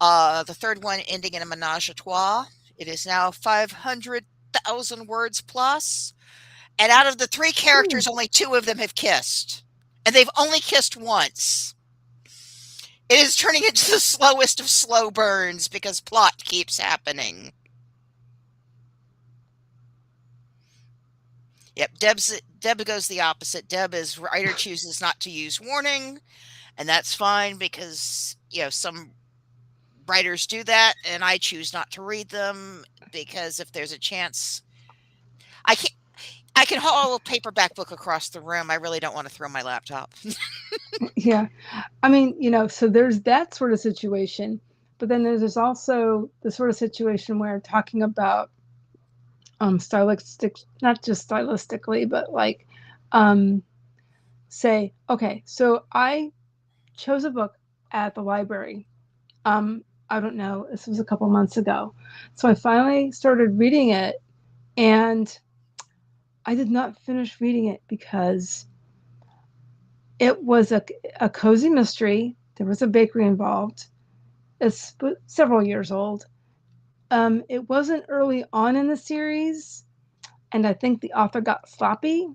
The third one ending in a menage a trois. It is now 500,000 words plus, and out of the 3 characters, whew, only 2 of them have kissed, and they've only kissed once. It is turning into the slowest of slow burns because plot keeps happening. Yep, Deb goes the opposite. Deb is writer chooses not to use warning, and that's fine because some writers do that, and I choose not to read them because if there's a chance, I can I can haul a paperback book across the room. I really don't want to throw my laptop. yeah. I mean, so there's that sort of situation, but then there's also the sort of situation where talking about stylistic, not just stylistically, but like, um, say, okay, so I chose a book at the library. I don't know, this was a couple months ago. So I finally started reading it, and I did not finish reading it because it was a cozy mystery. There was a bakery involved. It's several years old. It wasn't early on in the series, and I think the author got sloppy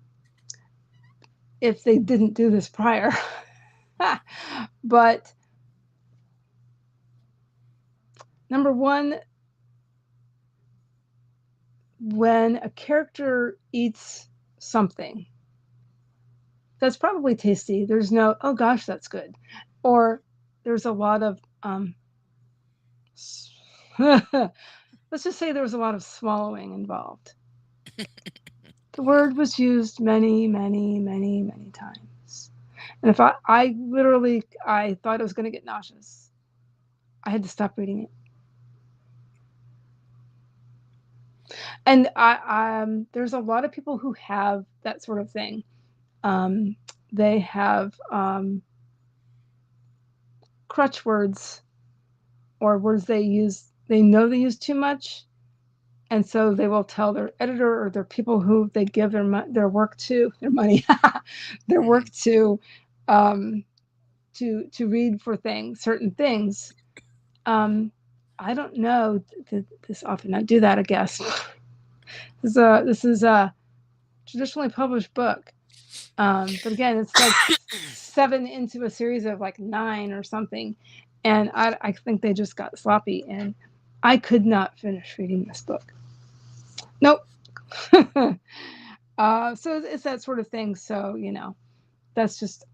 if they didn't do this prior. But number one, when a character eats something that's probably tasty, there's no, oh gosh, that's good. Or there's a lot of, let's just say there was a lot of swallowing involved. The word was used many, many, many, many times. And if I literally, I thought I was going to get nauseous. I had to stop reading it. And there's a lot of people who have that sort of thing. They have crutch words or words they know they use too much, and so they will tell their editor or their people who they give their work to, their money, their work Mhm. um, to read for things, certain things. Um, I don't know this often. I do that, I guess. This is a traditionally published book, but again, it's like seven into a series of like nine or something, and I think they just got sloppy, and I could not finish reading this book. Nope. So it's that sort of thing. So that's just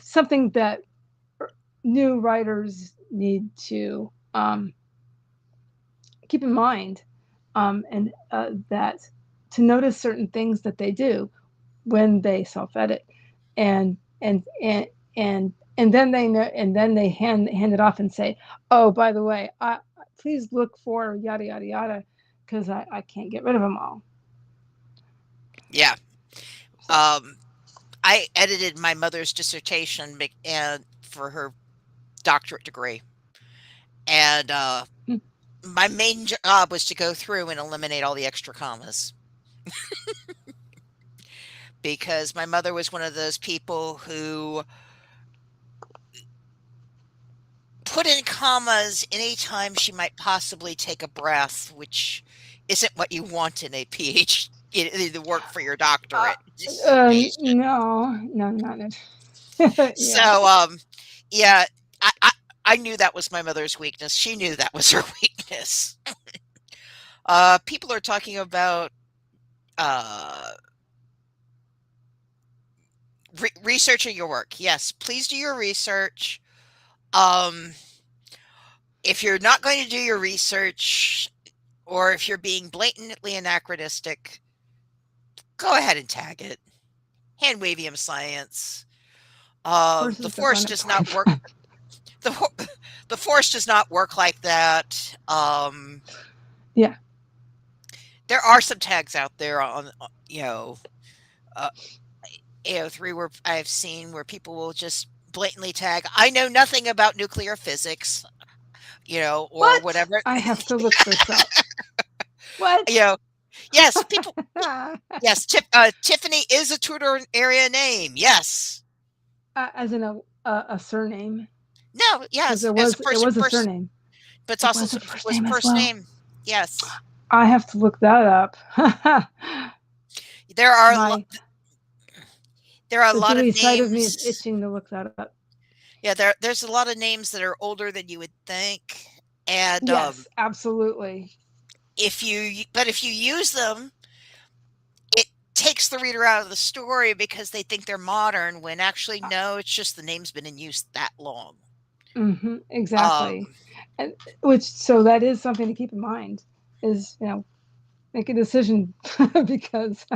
something that new writers need to keep in mind, and that to notice certain things that they do when they self-edit, and and and and then they know, and then they hand it off and say, oh, by the way, please look for yada yada yada, because I can't get rid of them all. Yeah. So Um, I edited my mother's dissertation and for her doctorate degree, and my main job was to go through and eliminate all the extra commas because my mother was one of those people who put in commas anytime she might possibly take a breath, which isn't what you want in a PhD, in the work for your uh, doctorate dissertation. no, no, not it. Yeah. So, yeah, I, I I knew that was my mother's weakness. She knew that was her weakness. People are talking about uh, researching your work. Yes, please do your research. Um, if you're not going to do your research, or if you're being blatantly anachronistic, go ahead and tag it. Hand wavium science. The Horses to force find a does not work. boyfriend. The the force does not work like that. Yeah. There are some tags out there on uh, AO3 where I've seen where people will just blatantly tag, "I know nothing about nuclear physics," or What? whatever. I have to look this up. You What? know, yes, people. Yes, Tiffany is a Tudor area name. Yes. As in a surname, No, because yes, there as a was it person, was a surname. but it's It also was a first was name as first well. name. Yes. I have to look that up. There are My there are a the lot of Dewey side of me is names. itching to look that up. Yeah, there's a lot of names that are older than you would think. And Yes, absolutely. if you use them, it takes the reader out of the story because they think they're modern when actually no, it's just the name's been in use that long. Um Exactly. And which, so that is something to keep in mind, is make a decision because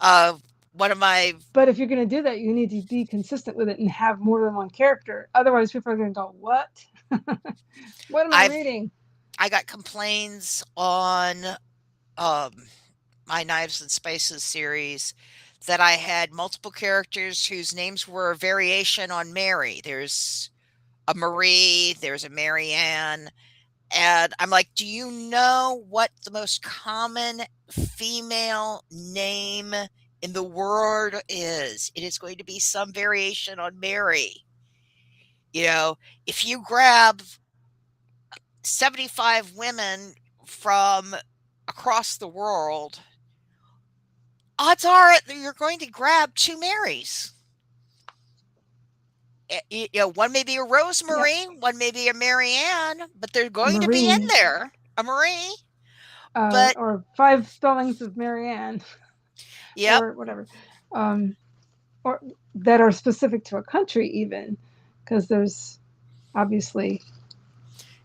uh one of my but if you're going to do that, you need to be consistent with it and have more than one character. Otherwise, people are going to go, "What? What am I I've reading?" I got complaints on um my Knives and Spices series that I had multiple characters whose names were a variation on Mary. There's a Marie, there's a Marianne, and I'm like, "Do you know what the most common female name in the world is? It is going to be some variation on Mary." You know, if you grab 75 women from across the world, odds are that you're going to grab 2 Marys. One may be a Yep. Rosemary, one may be a Marianne, but they're A going to be in Marie, there. A Marie, but or five spellings of Marianne, yep, or whatever, um, or that are specific to a country, even, because there's obviously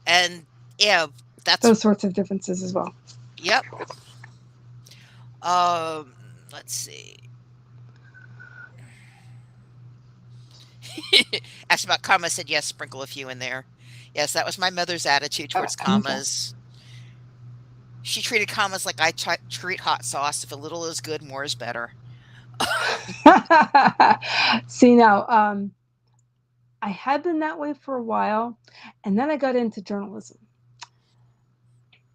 and yeah, that's those sorts of differences as well. yep. Um, let's see. Asked about commas, said yes, sprinkle a few in there. Yes, that was my mother's attitude towards Okay. commas. She treated commas like I treat hot sauce. If a little is good, more is better. See now, I had been that way for a while, and then I got into journalism,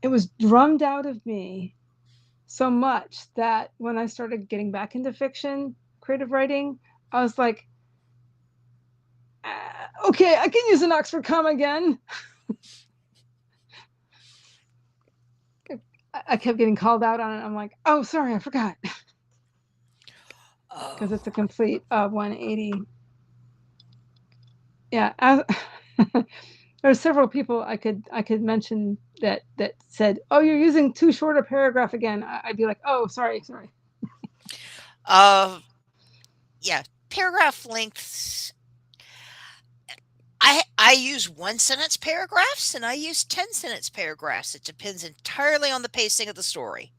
it was drummed out of me so much that when I started getting back into fiction, creative writing, I was like, okay, I can use an Oxford comma again. I kept getting called out on it. I'm like, oh, sorry, I forgot. Because it's a Oh. complete 180. Yeah, there's several people I could mention that said, "Oh, you're using too short a paragraph again." I'd be like, "Oh, sorry." Uh, yeah, paragraph lengths. I use one sentence paragraphs and I use 10-sentence paragraphs. It depends entirely on the pacing of the story.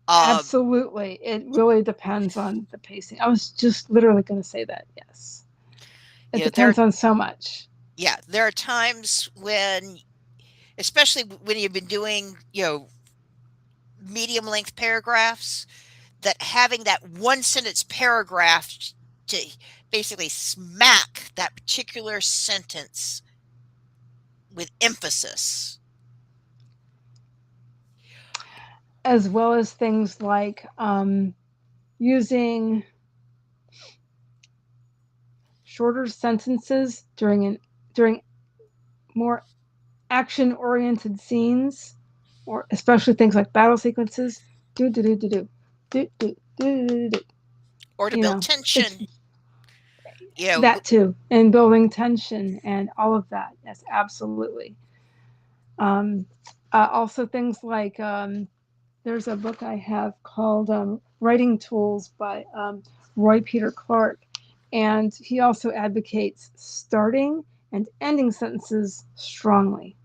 Um, Absolutely, it really depends on the pacing. I was just literally going to say that. Yes, it you know, there depends on so much. yeah, there are times when, especially when you've been doing, medium length paragraphs, that having that one sentence paragraph to basically smack that particular sentence with emphasis. As well as things like using shorter sentences during more action oriented scenes, or especially things like battle sequences. Do do do do do do do do do do. Or to You build know, it's tension. You know, that too, and building tension and all of that. Yes, absolutely. Um, Also, things like there's a book I have called Writing Tools by Roy Peter Clark, and he also advocates starting and ending sentences strongly.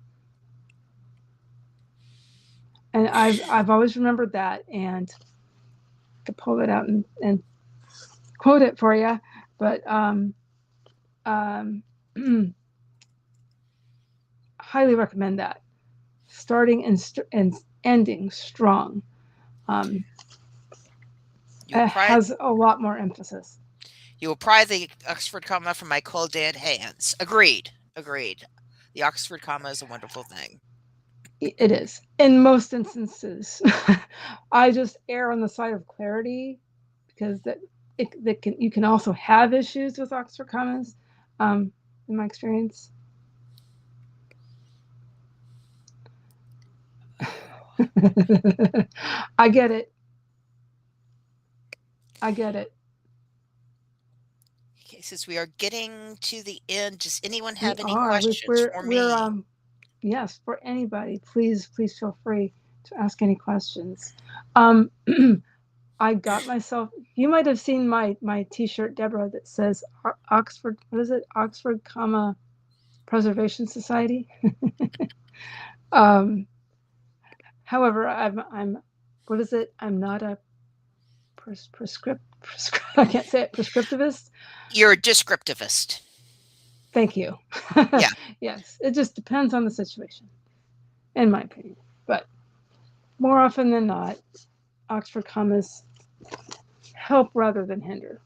And I've always remembered that, and I could pull it out and quote it for you, but um, highly recommend that. Starting and ending strong you will pry has a lot more emphasis. the Oxford comma from my cold dead hands. Agreed. Agreed. The Oxford comma is a wonderful thing. It is in most instances. I just err on the side of clarity because that can you can also have issues with Oxford commas, in my experience. I get it. I get it. Okay, since we are getting to the end, does anyone We have any are. questions for We're me? yes, for anybody, please feel free to ask any questions. Um, I got myself. You might have seen my T-shirt, Deborah, that says Oxford. What is it? Oxford, comma Preservation Society. um, However, I'm. What is it? I'm not a I can't say it. Prescriptivist. You're a descriptivist. Thank you. Yeah. Yes, it just depends on the situation, in my opinion. But more often than not, Oxford commas help rather than hinder.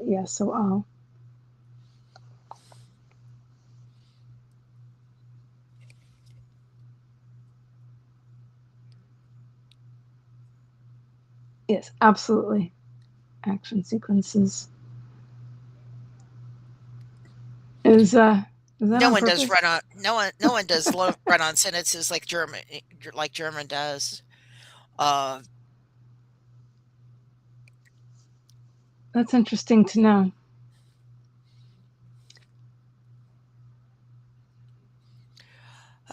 Yeah, so yes, absolutely. Action sequences is that No on one does purpose? no one does run on sentences like German does. Uh, That's interesting to know.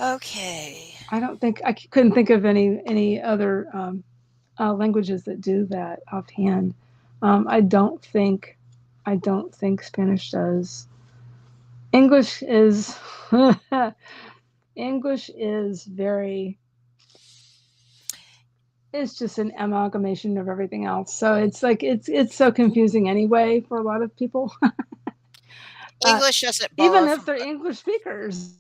okay. I don't think I couldn't think of any other languages that do that offhand. I don't think Spanish does. English is English is very it's just an amalgamation of everything else. So it's like it's so confusing anyway for a lot of people. uh, English doesn't Even borrow if from they're English speakers.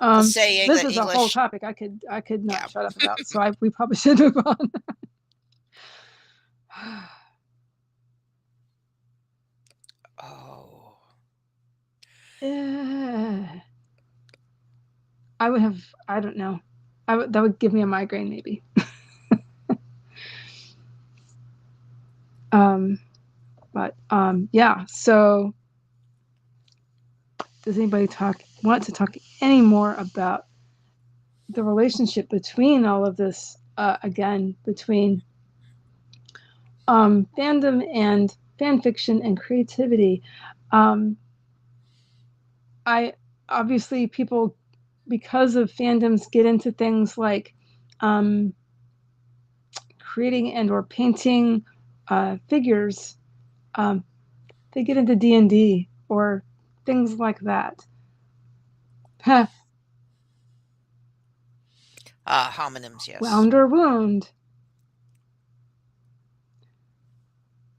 the saying This that is a whole English. topic I could Yeah. not shut up about. So we probably should move on. I would have, I don't know. That would give me a migraine maybe. Yeah. So does anybody want to talk any more about the relationship between all of this, again, between fandom and fan fiction and creativity? I obviously people, because of fandoms, get into things like creating and or painting figures. They get into D&D or things like that. Homonyms, yes. Wound or wound.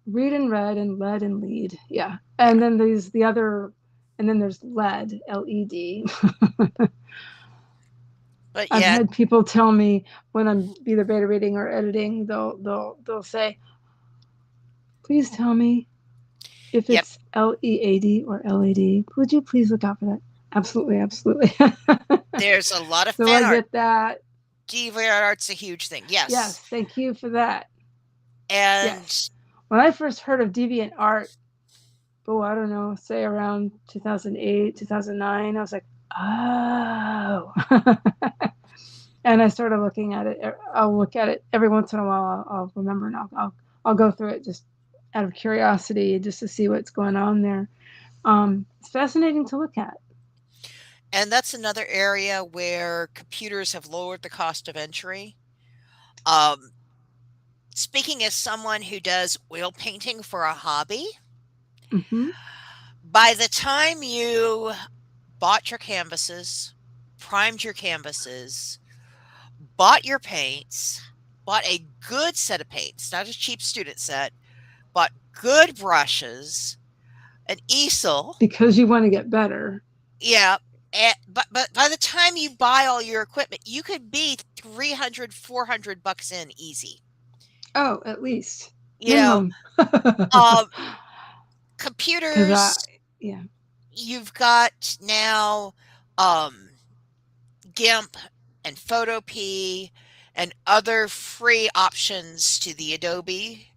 Read and read and lead and lead. Yeah. Yeah. And then there's the other, and then there's LED, LED. But I've yet, had people tell me when I'm either beta reading or editing, they'll say, please tell me if yep, it's LEAD or LAD. Would you please look out for that? Absolutely, absolutely. there's a lot of So fan I art. get that. DeviantArt's a huge thing. Yes. Yes, thank you for that. And Yes. When I first heard of DeviantArt, I don't know, say around 2008, 2009, I was like, oh. And I started looking at it. I'll look at it every once in a while. I'll remember and I'll go through it just out of curiosity, just to see what's going on there. It's fascinating to look at. that's another area where computers have lowered the cost of entry. Um, Speaking as someone who does oil painting for a hobby, Mm-hmm. by the time you bought your canvases, primed your canvases, bought your paints, bought a good set of paints, not a cheap student set, bought good brushes, an easel. Because you want to get better. Yeah. But by the time you buy all your equipment, you could be 300, $400 in easy. Oh, at least You know, minimum. um, Because computers, yeah. you've got now GIMP and Photopea and other free options to the Adobe,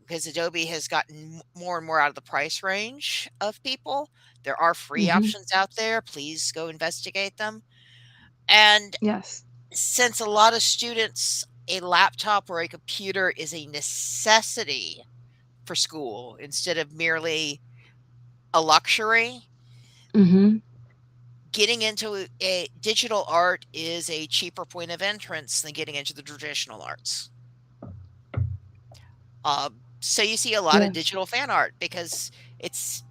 because Adobe has gotten more and more out of the price range of people. There are free Mm-hmm. options out there. Please go investigate them. And Yes. since a lot of students, a laptop or a computer is a necessity for school instead of merely a luxury, Mm-hmm. getting into a digital art is a cheaper point of entrance than getting into the traditional arts. So you see a lot of Yeah. digital fan art because it's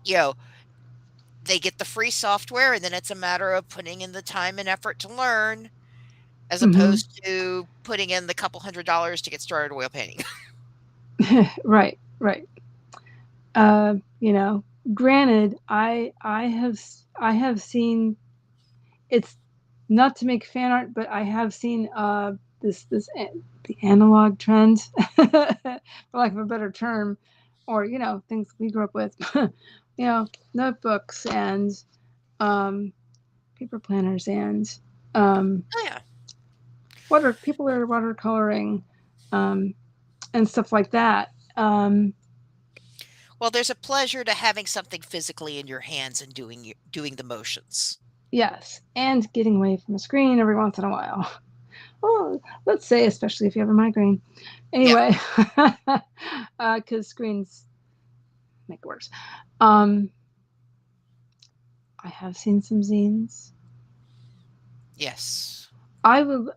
they get the free software and then it's a matter of putting in the time and effort to learn as Mm-hmm. opposed to putting in the couple $100 to get started oil painting. Right. Right. You know, granted, I have seen, it's not to make fan art, but I have seen the analog trend, for lack of a better term, or things we grew up with, notebooks and um, paper planners and um, Oh, yeah. people are watercoloring um, and stuff like that. Well, there's a pleasure to having something physically in your hands and doing the motions. Yes, and getting away from a screen every once in a while. Well, let's say, especially if you have a migraine. Yeah. Anyway, because screens make it worse. Um, I have seen some zines. Yes. I would,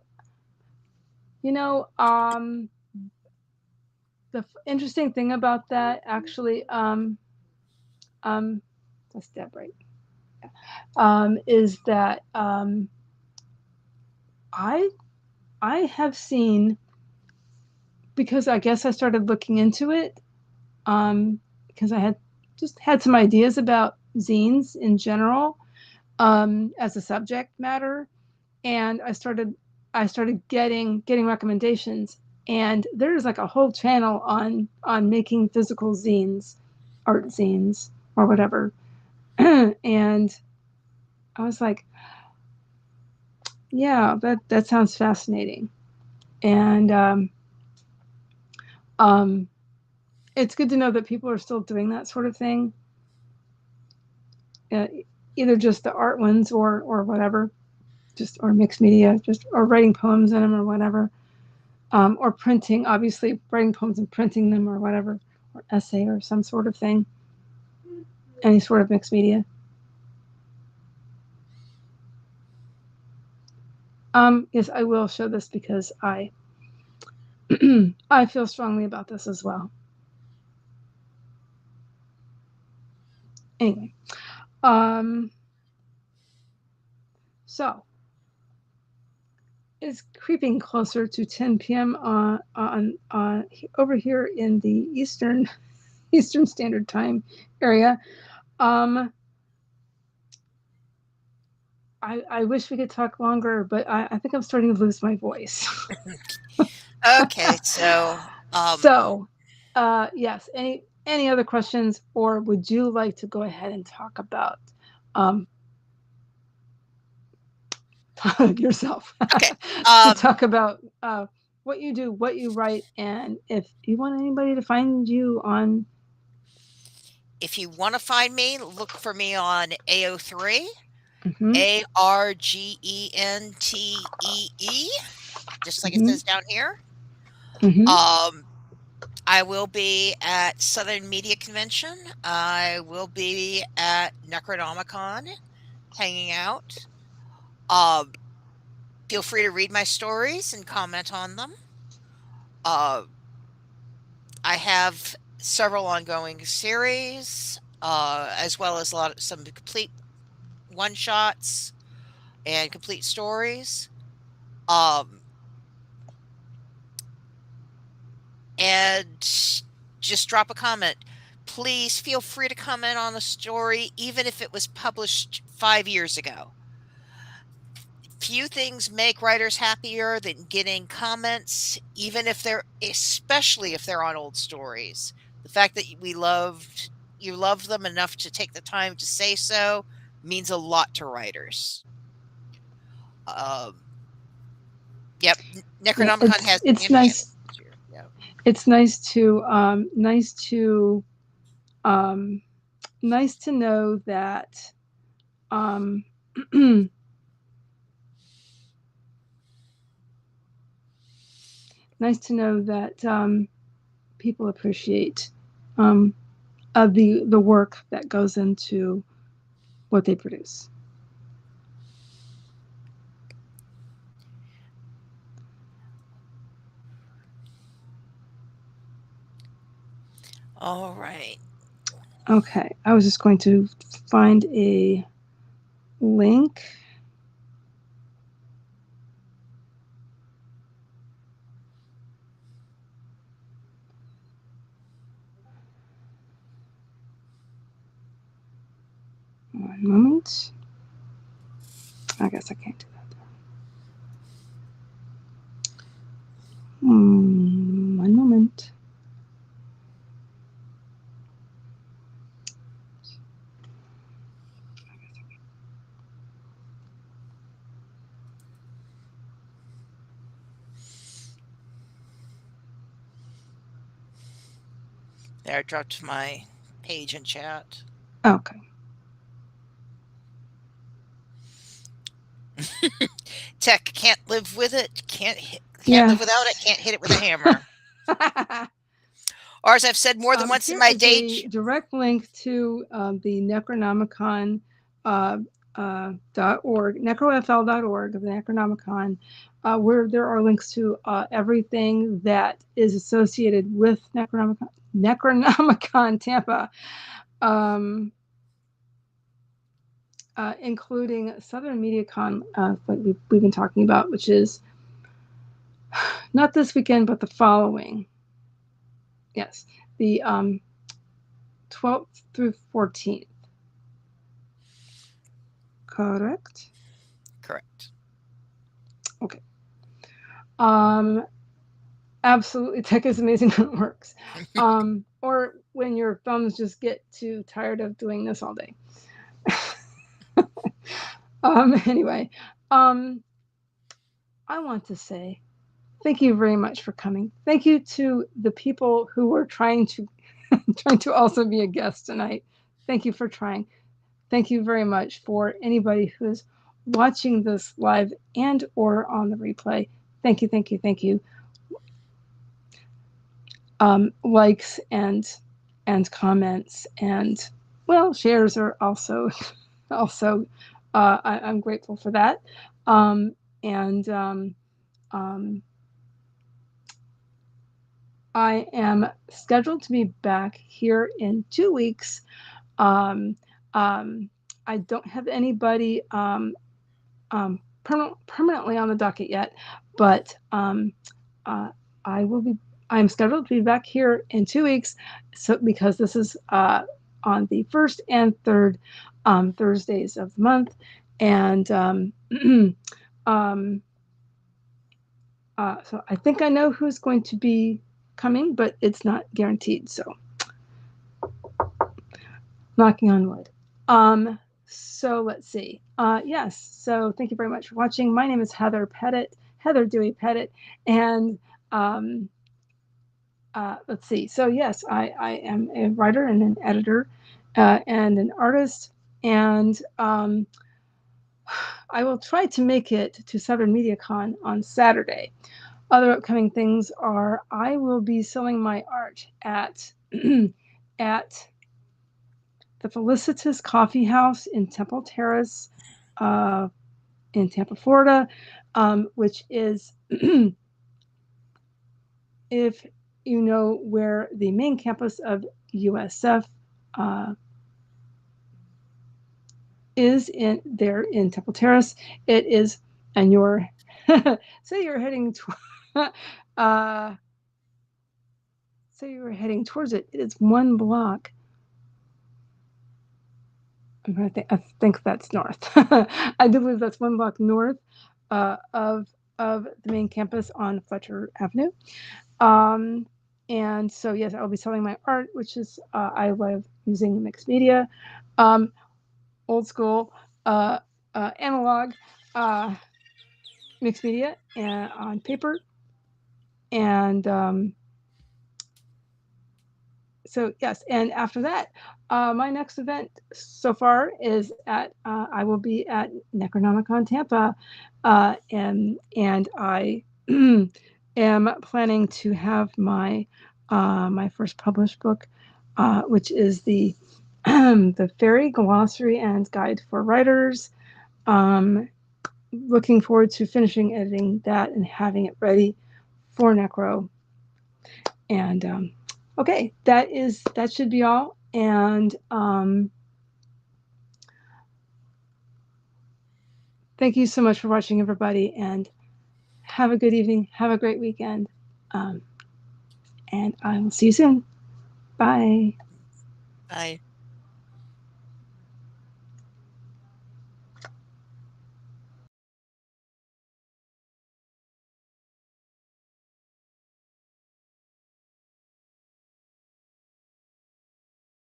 the interesting thing about that actually, um, let's step right, is that I I have seen, because I guess I started looking into it, because I had just had some ideas about zines in general, as a subject matter, and I started getting recommendations, and there's like a whole channel on making physical zines, art zines or whatever, And I was like, yeah, that sounds fascinating. And um, it's good to know that people are still doing that sort of thing, uh, either just the art ones or whatever, just or mixed media, just or writing poems in them or whatever, or printing. Obviously, writing poems and printing them or whatever, or essay or some sort of thing, any sort of mixed media. Yes, I will show this because I feel strongly about this as well. Anyway, so it's creeping closer to 10 p.m. On over here in the Eastern Standard Time area. Um, I wish we could talk longer, but I think I'm starting to lose my voice. Okay, so, So, yes. Any other questions, or would you like to go ahead and talk about um, yourself? okay, To um, talk about what you do, what you write, and if you want anybody to find you on. if you wanna find me, look for me on AO3, Mm-hmm, ARGENTEE, just like it mm-hmm, says down here. mm-hmm. Um, I will be at Southern Media Convention. I will be at Necronomicon hanging out. Um, feel free to read my stories and comment on them. Uh, I have several ongoing series, as well as some complete one shots and complete stories. Um, and just drop a comment. Please feel free to comment on a story, even if it was published 5 years ago. Few things make writers happier than getting comments, even if they're, especially if they're on old stories. The fact that you love them enough to take the time to say so means a lot to writers. Um, yep, Yeah, Necronomicon has it's Sam Hansen nice. this year. Yeah. It's um, nice to know that um, nice to know that people appreciate um, the work that goes into what they produce. All right. Okay, I was just going to find a link. One moment. I guess I can't do that. One moment. There, I dropped my page in chat. Okay. Tech can't live with it. Can't Yeah. live without it. Can't hit it with a hammer. Or as I've said more than once in Here my is a day. direct link to the Necronomicon .org, necrofl.org of the Necronomicon, where there are links to everything that is associated with Necronomicon Tampa, um, including SouthernMediaCon, what we've been talking about, which is not this weekend, but the following. Yes, the 12th through 14th. Correct. Correct. Okay. Um, absolutely, tech is amazing when it works. Or when your thumbs just get too tired of doing this all day. Anyway, um, I want to say thank you very much for coming. Thank you to the people who were trying to trying to also be a guest tonight. Thank you for trying. Thank you very much for anybody who's watching this live and or on the replay. Thank you, thank you, thank you. Likes and comments and well, shares are also also I'm grateful for that. And I am scheduled to be back here in 2 weeks. Um, I don't have anybody permanently on the docket yet, but uh, I will be. I'm scheduled to be back here in 2 weeks, so because this is on the first and third Thursdays of the month, and um, so I think I know who's going to be coming, but it's not guaranteed. So knocking on wood. So let's see. Yes. So thank you very much for watching. My name is Heather Pettit, Heather Dewey Pettit, and um, let's see. So yes, I am a writer and an editor and an artist, and I will try to make it to SouthernMediaCon on Saturday. Other upcoming things are I will be selling my art at at the Felicitous Coffee House in Temple Terrace uh, in Tampa, Florida, which is if you know where the main campus of USF is in there in Temple Terrace. It is, and you're say you're heading uh, say you're heading towards it. It is one block. I think that's north. I do believe that's one block north of the main campus on Fletcher Avenue. Um, and so yes, I'll be selling my art, which is I love using mixed media, old school, analog, mixed media, and on paper, and so yes, and after that, my next event so far is at I will be at Necronomicon Tampa, and I am planning to have my first published book, which is the the Fairy Glossary and Guide for Writers. Looking forward to finishing editing that and having it ready for Necro. And okay, that should be all. And thank you so much for watching, everybody. And have a good evening. Have a great weekend. Um, and I will see you soon. Bye. Bye.